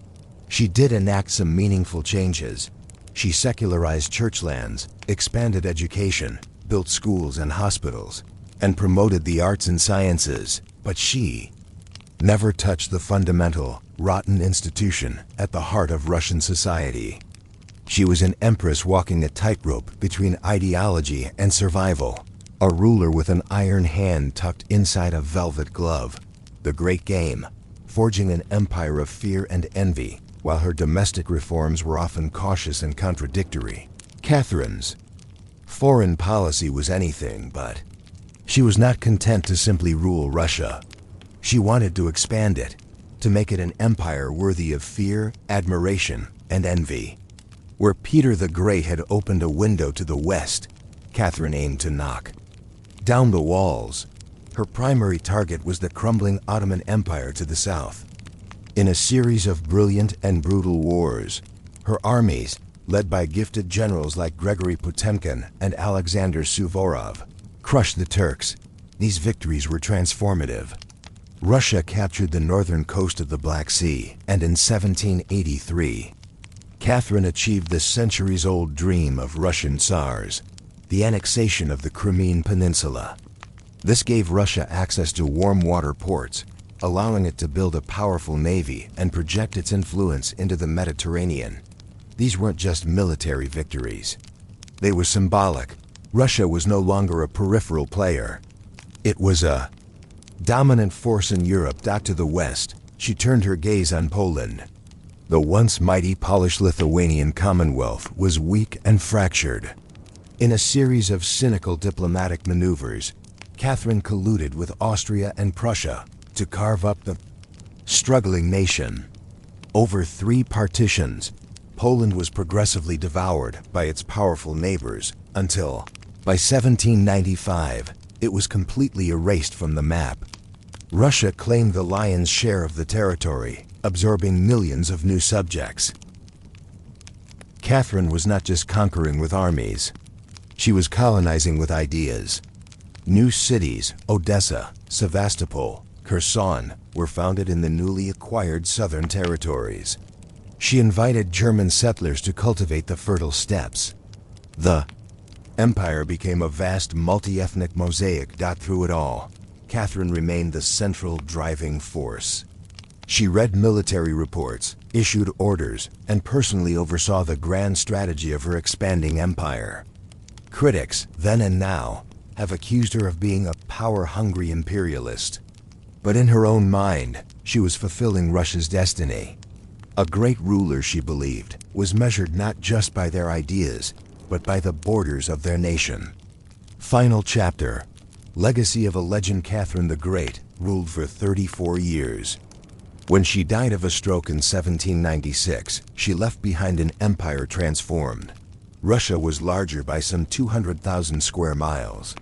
She did enact some meaningful changes. She secularized church lands, expanded education, built schools and hospitals, and promoted the arts and sciences. But she never touched the fundamental, rotten institution at the heart of Russian society. She was an empress walking a tightrope between ideology and survival, a ruler with an iron hand tucked inside a velvet glove. The great game, forging an empire of fear and envy, while her domestic reforms were often cautious and contradictory. Catherine's foreign policy was anything but. She was not content to simply rule Russia. She wanted to expand it, to make it an empire worthy of fear, admiration, and envy. Where Peter the Great had opened a window to the west, Catherine aimed to knock down the walls. Her primary target was the crumbling Ottoman Empire to the south. In a series of brilliant and brutal wars, her armies, led by gifted generals like Gregory Potemkin and Alexander Suvorov, crushed the Turks. These victories were transformative. Russia captured the northern coast of the Black Sea, and in 1783, Catherine achieved the centuries-old dream of Russian Tsars, the annexation of the Crimean Peninsula. This gave Russia access to warm water ports, allowing it to build a powerful navy and project its influence into the Mediterranean. These weren't just military victories. They were symbolic. Russia was no longer a peripheral player. It was a dominant force in Europe. To the west, she turned her gaze on Poland. The once mighty Polish-Lithuanian Commonwealth was weak and fractured. In a series of cynical diplomatic maneuvers, Catherine colluded with Austria and Prussia to carve up the struggling nation. Over 3 partitions, Poland was progressively devoured by its powerful neighbors until, by 1795, it was completely erased from the map. Russia claimed the lion's share of the territory, absorbing millions of new subjects. Catherine was not just conquering with armies. She was colonizing with ideas. New cities, Odessa, Sevastopol, Kherson, were founded in the newly acquired southern territories. She invited German settlers to cultivate the fertile steppes. The empire became a vast multi-ethnic mosaic. Through it all, Catherine remained the central driving force. She read military reports, issued orders, and personally oversaw the grand strategy of her expanding empire. Critics, then and now, have accused her of being a power-hungry imperialist. But in her own mind, she was fulfilling Russia's destiny. A great ruler, she believed, was measured not just by their ideas, but by the borders of their nation. Final chapter. Legacy of a legend. Catherine the Great ruled for 34 years. When she died of a stroke in 1796, she left behind an empire transformed. Russia was larger by some 200,000 square miles.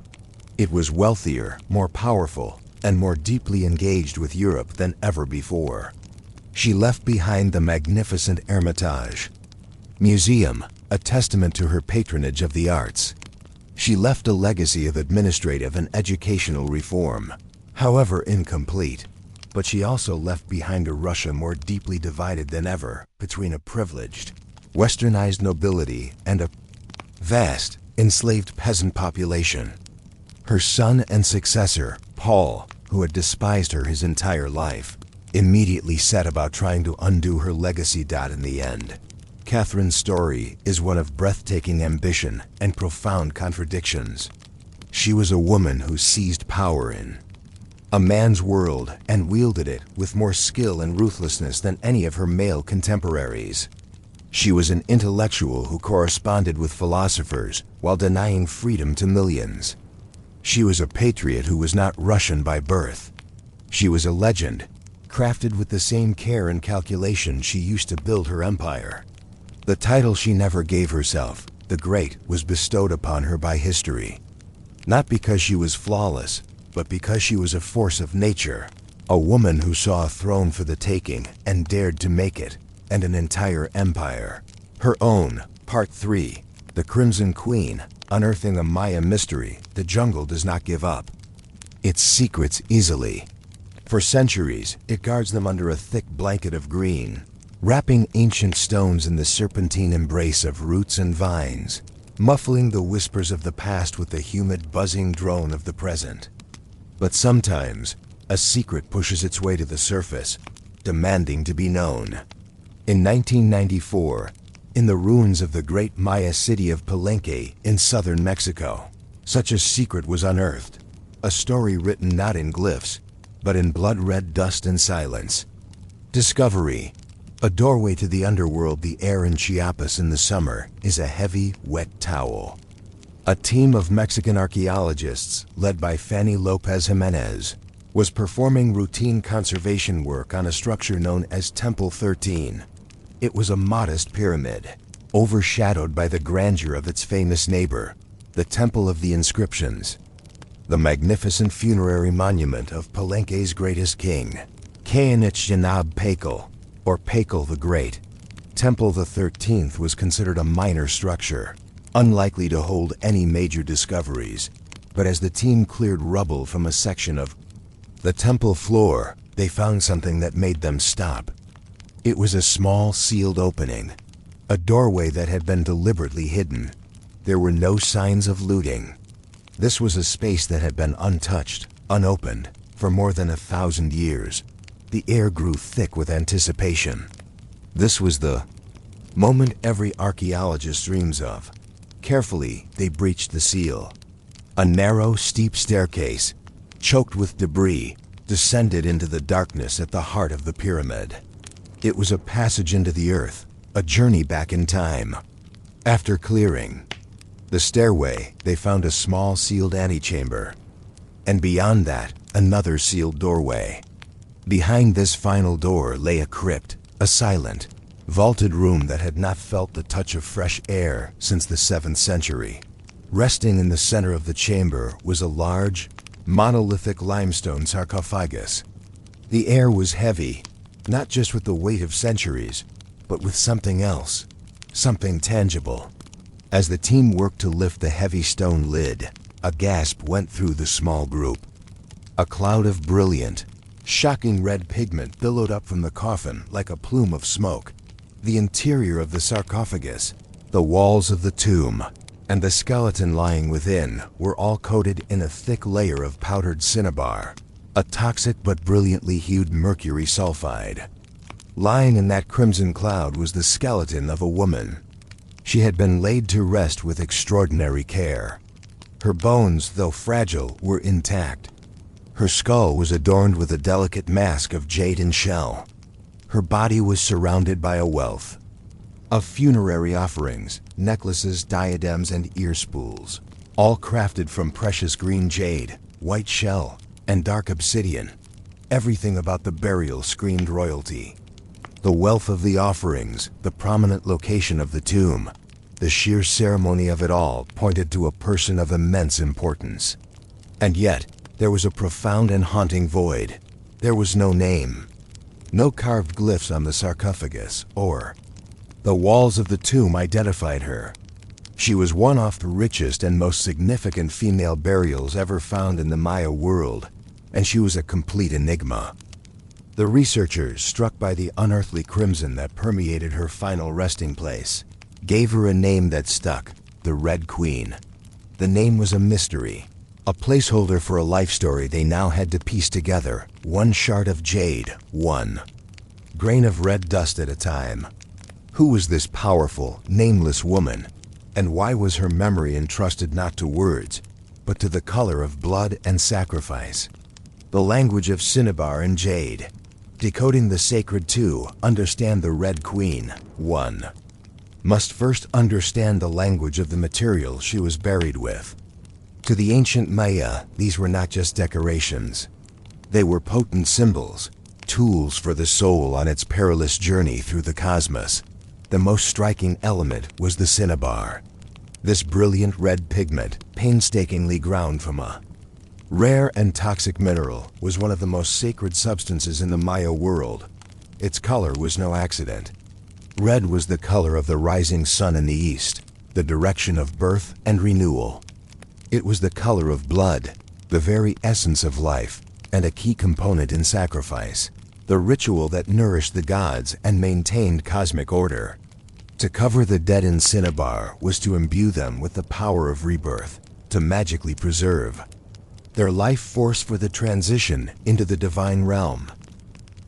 It was wealthier, more powerful, and more deeply engaged with Europe than ever before. She left behind the magnificent Hermitage Museum, a testament to her patronage of the arts. She left a legacy of administrative and educational reform, however incomplete. But she also left behind a Russia more deeply divided than ever between a privileged, westernized nobility and a vast, enslaved peasant population. Her son and successor, Paul, who had despised her his entire life, immediately set about trying to undo her legacy. In the end, Catherine's story is one of breathtaking ambition and profound contradictions. She was a woman who seized power in a man's world and wielded it with more skill and ruthlessness than any of her male contemporaries. She was an intellectual who corresponded with philosophers while denying freedom to millions. She was a patriot who was not Russian by birth. She was a legend, crafted with the same care and calculation she used to build her empire. The title she never gave herself, the Great, was bestowed upon her by history. Not because she was flawless, but because she was a force of nature, a woman who saw a throne for the taking and dared to make it, and an entire empire. Her own. Part 3. The Crimson Queen, unearthing a Maya mystery the jungle does not give up its secrets easily. For centuries, it guards them under a thick blanket of green, wrapping ancient stones in the serpentine embrace of roots and vines, muffling the whispers of the past with the humid buzzing drone of the present. But sometimes, a secret pushes its way to the surface, demanding to be known. In 1994, in the ruins of the great Maya city of Palenque in southern Mexico, such a secret was unearthed, a story written not in glyphs, but in blood-red dust and silence. Discovery, a doorway to the underworld. The air in Chiapas in the summer is a heavy, wet towel. A team of Mexican archaeologists, led by Fanny Lopez Jimenez, was performing routine conservation work on a structure known as Temple 13. It was a modest pyramid, overshadowed by the grandeur of its famous neighbor, the Temple of the Inscriptions, the magnificent funerary monument of Palenque's greatest king, Kainich Pakal, or Pakal the Great. Temple the 13th was considered a minor structure, unlikely to hold any major discoveries, but as the team cleared rubble from a section of the temple floor, they found something that made them stop. It was a small, sealed opening, a doorway that had been deliberately hidden. There were no signs of looting. This was a space that had been untouched, unopened, for more than 1,000 years. The air grew thick with anticipation. This was the moment every archaeologist dreams of. Carefully, they breached the seal. A narrow, steep staircase, choked with debris, descended into the darkness at the heart of the pyramid. It was a passage into the earth, a journey back in time. After clearing the stairway, they found a small sealed antechamber, and beyond that, another sealed doorway. Behind this final door lay a crypt, a silent, vaulted room that had not felt the touch of fresh air since the 7th century. Resting in the center of the chamber was a large, monolithic limestone sarcophagus. The air was heavy, not just with the weight of centuries, but with something else, something tangible. As the team worked to lift the heavy stone lid, a gasp went through the small group. A cloud of brilliant, shocking red pigment billowed up from the coffin like a plume of smoke. The interior of the sarcophagus, the walls of the tomb, and the skeleton lying within were all coated in a thick layer of powdered cinnabar, a toxic but brilliantly hued mercury sulfide. Lying in that crimson cloud was the skeleton of a woman. She had been laid to rest with extraordinary care. Her bones, though fragile, were intact. Her skull was adorned with a delicate mask of jade and shell. Her body was surrounded by a wealth of funerary offerings, necklaces, diadems, and ear spools, all crafted from precious green jade, white shell, and dark obsidian. Everything about the burial screamed royalty. The wealth of the offerings, the prominent location of the tomb, the sheer ceremony of it all pointed to a person of immense importance. And yet, there was a profound and haunting void. There was no name, no carved glyphs on the sarcophagus, or the walls of the tomb identified her. She was one of the richest and most significant female burials ever found in the Maya world, and she was a complete enigma. The researchers, struck by the unearthly crimson that permeated her final resting place, gave her a name that stuck, the Red Queen. The name was a mystery, a placeholder for a life story they now had to piece together, one shard of jade, one grain of red dust at a time. Who was this powerful, nameless woman, and why was her memory entrusted not to words, but to the color of blood and sacrifice? The language of cinnabar and jade. Decoding the sacred two, understand the Red Queen, one must first understand the language of the material she was buried with. To the ancient Maya, these were not just decorations. They were potent symbols, tools for the soul on its perilous journey through the cosmos. The most striking element was the cinnabar. This brilliant red pigment, painstakingly ground from a rare and toxic mineral, was one of the most sacred substances in the Maya world. Its color was no accident. Red was the color of the rising sun in the east, the direction of birth and renewal. It was the color of blood, the very essence of life, and a key component in sacrifice, the ritual that nourished the gods and maintained cosmic order. To cover the dead in cinnabar was to imbue them with the power of rebirth, to magically preserve their life force for the transition into the divine realm.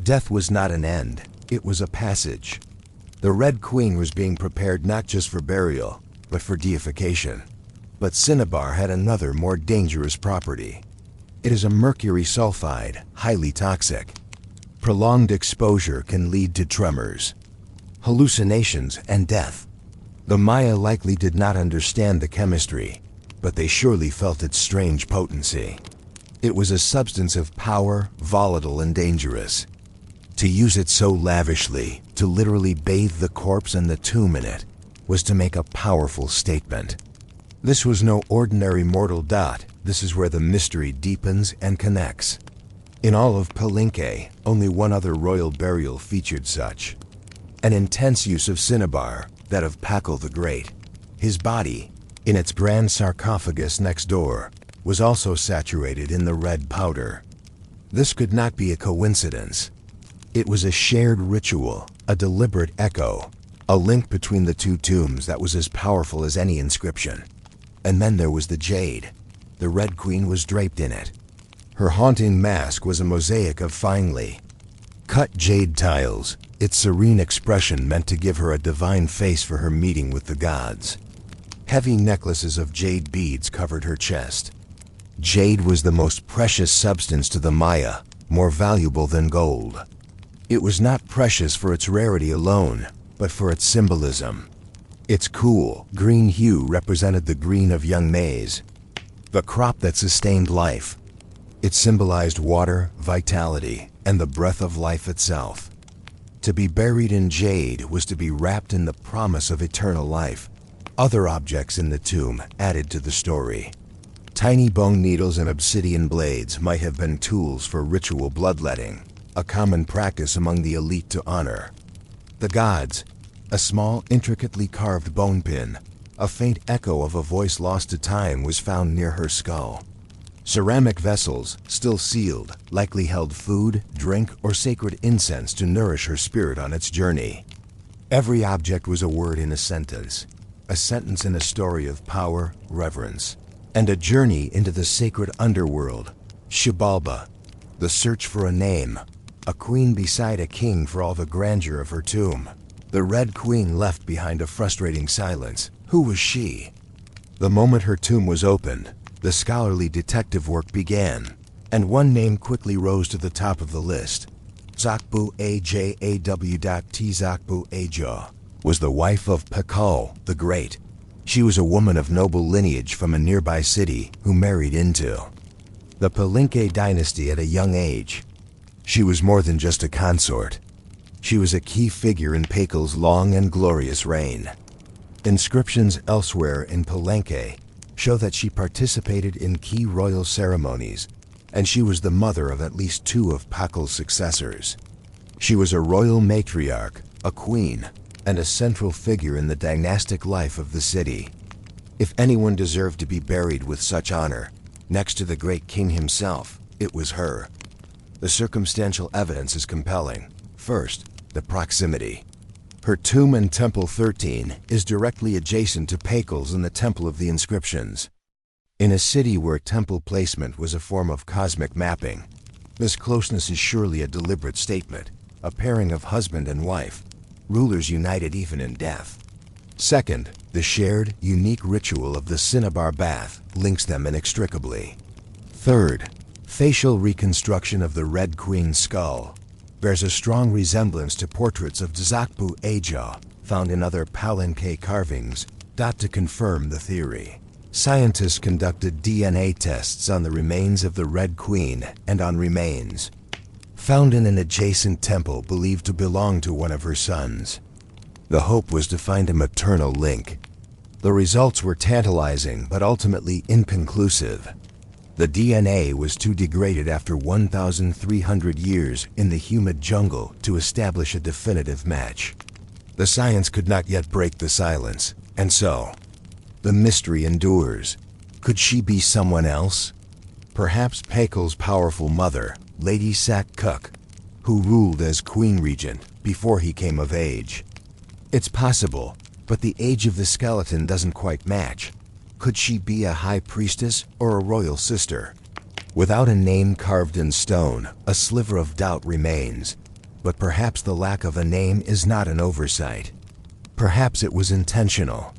Death was not an end, it was a passage. The Red Queen was being prepared not just for burial, but for deification. But cinnabar had another, more dangerous property. It is a mercury sulfide, highly toxic. Prolonged exposure can lead to tremors, hallucinations, and death. The Maya likely did not understand the chemistry, but they surely felt its strange potency. It was a substance of power, volatile and dangerous. To use it so lavishly, to literally bathe the corpse and the tomb in it, was to make a powerful statement. This was no ordinary mortal dot. This is where the mystery deepens and connects. In all of Palenque, only one other royal burial featured such. An intense use of cinnabar, that of Pakal the Great. His body, in its grand sarcophagus next door, was also saturated in the red powder. This could not be a coincidence. It was a shared ritual, a deliberate echo, a link between the two tombs that was as powerful as any inscription. And then there was the jade. The Red Queen was draped in it. Her haunting mask was a mosaic of finely cut jade tiles, its serene expression meant to give her a divine face for her meeting with the gods. Heavy necklaces of jade beads covered her chest. Jade was the most precious substance to the Maya, more valuable than gold. It was not precious for its rarity alone, but for its symbolism. Its cool, green hue represented the green of young maize, the crop that sustained life. It symbolized water, vitality, and the breath of life itself. To be buried in jade was to be wrapped in the promise of eternal life. Other objects in the tomb added to the story. Tiny bone needles and obsidian blades might have been tools for ritual bloodletting, a common practice among the elite to honor the gods. A small, intricately carved bone pin, a faint echo of a voice lost to time, was found near her skull. Ceramic vessels, still sealed, likely held food, drink, or sacred incense to nourish her spirit on its journey. Every object was a word in a sentence in a story of power, reverence, and a journey into the sacred underworld. Xibalba, the search for a name, a queen beside a king for all the grandeur of her tomb. The Red Queen left behind a frustrating silence. Who was she? The moment her tomb was opened, the scholarly detective work began, and one name quickly rose to the top of the list. Zakbu Ajaw. Zakbu Ajaw was the wife of Pakal the Great. She was a woman of noble lineage from a nearby city who married into the Palenque dynasty at a young age. She was more than just a consort. She was a key figure in Pakal's long and glorious reign. Inscriptions elsewhere in Palenque show that she participated in key royal ceremonies, and she was the mother of at least two of Pakal's successors. She was a royal matriarch, a queen, and a central figure in the dynastic life of the city. If anyone deserved to be buried with such honor, next to the great king himself, it was her. The circumstantial evidence is compelling. First, the proximity. Her tomb in Temple 13 is directly adjacent to Pakal's in the Temple of the Inscriptions. In a city where temple placement was a form of cosmic mapping, this closeness is surely a deliberate statement, a pairing of husband and wife, rulers united even in death. Second, the shared, unique ritual of the cinnabar bath links them inextricably. Third, facial reconstruction of the Red Queen's skull bears a strong resemblance to portraits of Zakbu Ajaw found in other Palenque carvings, to confirm the theory. Scientists conducted DNA tests on the remains of the Red Queen and on remains found in an adjacent temple believed to belong to one of her sons. The hope was to find a maternal link. The results were tantalizing but ultimately inconclusive. The DNA was too degraded after 1,300 years in the humid jungle to establish a definitive match. The science could not yet break the silence, and so, the mystery endures. Could she be someone else? Perhaps Pakal's powerful mother, Lady Sak Kuk, who ruled as Queen Regent before he came of age. It's possible, but the age of the skeleton doesn't quite match. Could she be a high priestess or a royal sister? Without a name carved in stone, a sliver of doubt remains. But perhaps the lack of a name is not an oversight. Perhaps it was intentional.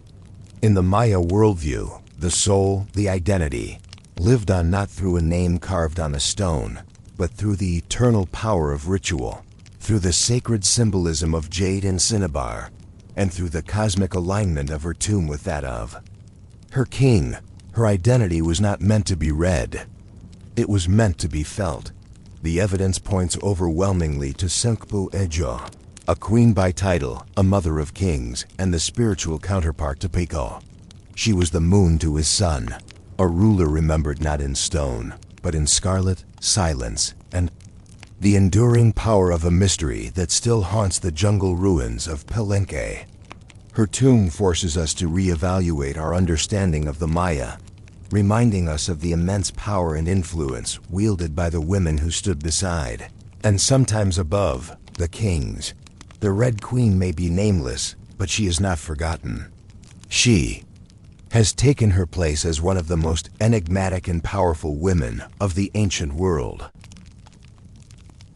In the Maya worldview, the soul, the identity, lived on not through a name carved on a stone, but through the eternal power of ritual, through the sacred symbolism of jade and cinnabar, and through the cosmic alignment of her tomb with that of her king. Her identity was not meant to be read. It was meant to be felt. The evidence points overwhelmingly to Senkpu Ejo, a queen by title, a mother of kings, and the spiritual counterpart to Piko. She was the moon to his sun, a ruler remembered not in stone, but in scarlet, silence, and the enduring power of a mystery that still haunts the jungle ruins of Palenque. Her tomb forces us to reevaluate our understanding of the Maya, reminding us of the immense power and influence wielded by the women who stood beside, and sometimes above, the kings. The Red Queen may be nameless, but she is not forgotten. She has taken her place as one of the most enigmatic and powerful women of the ancient world.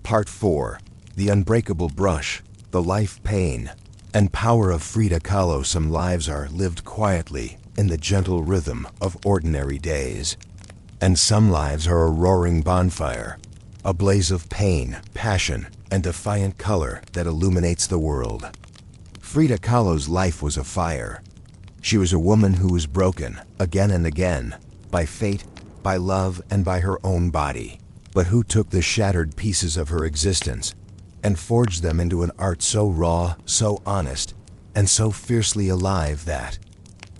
Part 4. The Unbreakable Brush, the Life, Pain, and Power of Frida Kahlo. Some lives are lived quietly, in the gentle rhythm of ordinary days. And some lives are a roaring bonfire, a blaze of pain, passion, and defiant color that illuminates the world. Frida Kahlo's life was a fire. She was a woman who was broken, again and again, by fate, by love, and by her own body, but who took the shattered pieces of her existence and forged them into an art so raw, so honest, and so fiercely alive that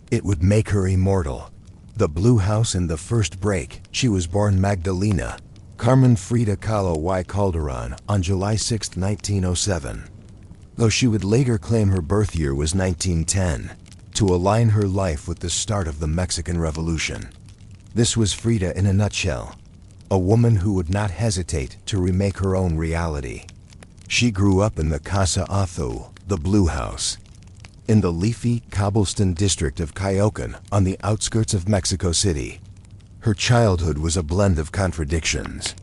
it would make her immortal. The Blue House in the First Break. She was born Magdalena Carmen Frida Kahlo y Calderon on July 6, 1907. Though she would later claim her birth year was 1910, to align her life with the start of the Mexican Revolution. This was Frida in a nutshell, a woman who would not hesitate to remake her own reality. She grew up in the Casa Azul, the Blue House, in the leafy cobblestone district of Coyoacán on the outskirts of Mexico City. Her childhood was a blend of contradictions.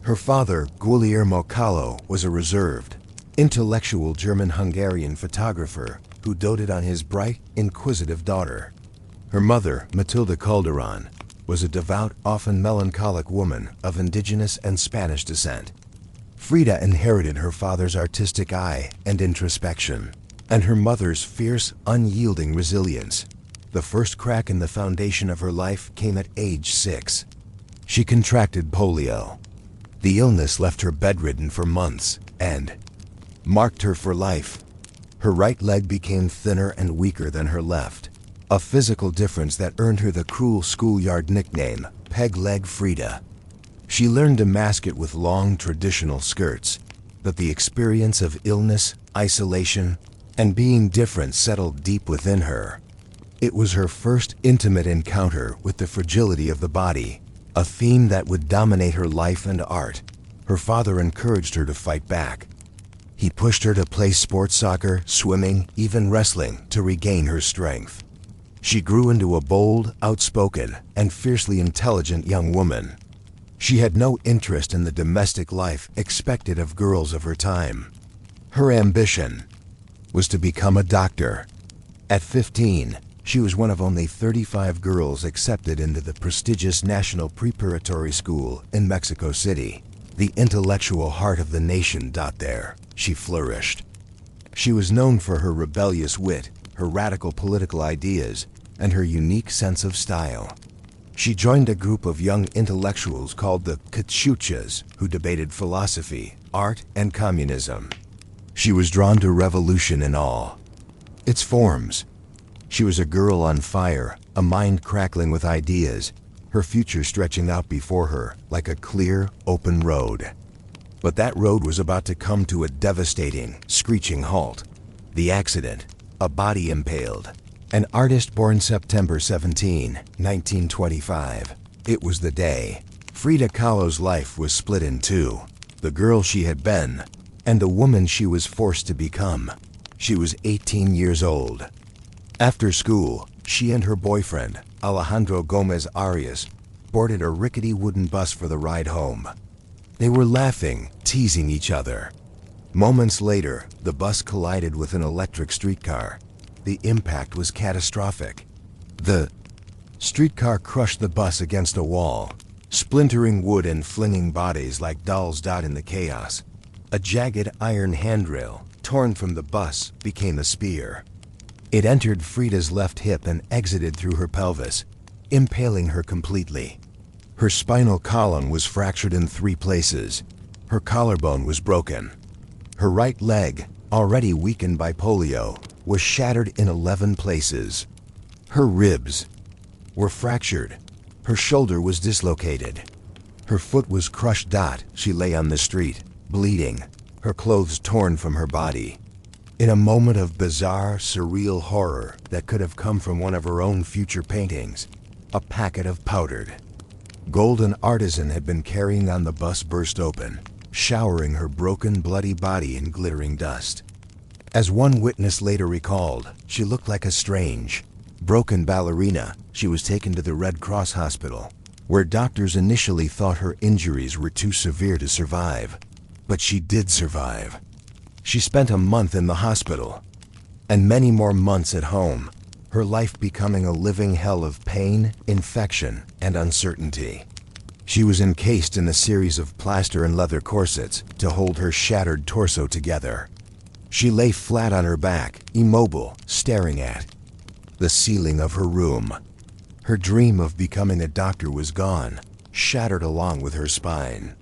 Her father, Guillermo Kahlo, was a reserved, intellectual German-Hungarian photographer who doted on his bright, inquisitive daughter. Her mother, Matilda Calderon, was a devout, often melancholic woman of indigenous and Spanish descent. Frida inherited her father's artistic eye and introspection, and her mother's fierce, unyielding resilience. The first crack in the foundation of her life came at age 6. She contracted polio. The illness left her bedridden for months and marked her for life. Her right leg became thinner and weaker than her left, a physical difference that earned her the cruel schoolyard nickname, Peg Leg Frida. She learned to mask it with long, traditional skirts, but the experience of illness, isolation, and being different settled deep within her. It was her first intimate encounter with the fragility of the body, a theme that would dominate her life and art. Her father encouraged her to fight back. He pushed her to play sports, soccer, swimming, even wrestling, to regain her strength. She grew into a bold, outspoken, and fiercely intelligent young woman. She had no interest in the domestic life expected of girls of her time. Her ambition was to become a doctor. At 15, she was one of only 35 girls accepted into the prestigious National Preparatory School in Mexico City, the intellectual heart of the nation. There, she flourished. She was known for her rebellious wit, her radical political ideas, and her unique sense of style. She joined a group of young intellectuals called the Cachuchas, who debated philosophy, art, and communism. She was drawn to revolution in all its forms. She was a girl on fire, a mind crackling with ideas, her future stretching out before her like a clear, open road. But that road was about to come to a devastating, screeching halt. The accident, a body impaled, an artist born September 17, 1925. It was the day. Frida Kahlo's life was split in two, the girl she had been, and the woman she was forced to become. She was 18 years old. After school, she and her boyfriend, Alejandro Gomez Arias, boarded a rickety wooden bus for the ride home. They were laughing, teasing each other. Moments later, the bus collided with an electric streetcar. The impact was catastrophic. The streetcar crushed the bus against a wall, splintering wood and flinging bodies like dolls in the chaos. A jagged iron handrail, torn from the bus, became a spear. It entered Frida's left hip and exited through her pelvis, impaling her completely. Her spinal column was fractured in 3 places. Her collarbone was broken. Her right leg, already weakened by polio, was shattered in 11 places. Her ribs were fractured. Her shoulder was dislocated. Her foot was crushed. She lay on the street, bleeding, her clothes torn from her body. In a moment of bizarre, surreal horror that could have come from one of her own future paintings, a packet of powdered gold an artisan had been carrying on the bus burst open, showering her broken, bloody body in glittering dust. As one witness later recalled, she looked like a strange, broken ballerina. She was taken to the Red Cross hospital, where doctors initially thought her injuries were too severe to survive. But she did survive. She spent a month in the hospital, and many more months at home, her life becoming a living hell of pain, infection, and uncertainty. She was encased in a series of plaster and leather corsets to hold her shattered torso together. She lay flat on her back, immobile, staring at the ceiling of her room. Her dream of becoming a doctor was gone, shattered along with her spine.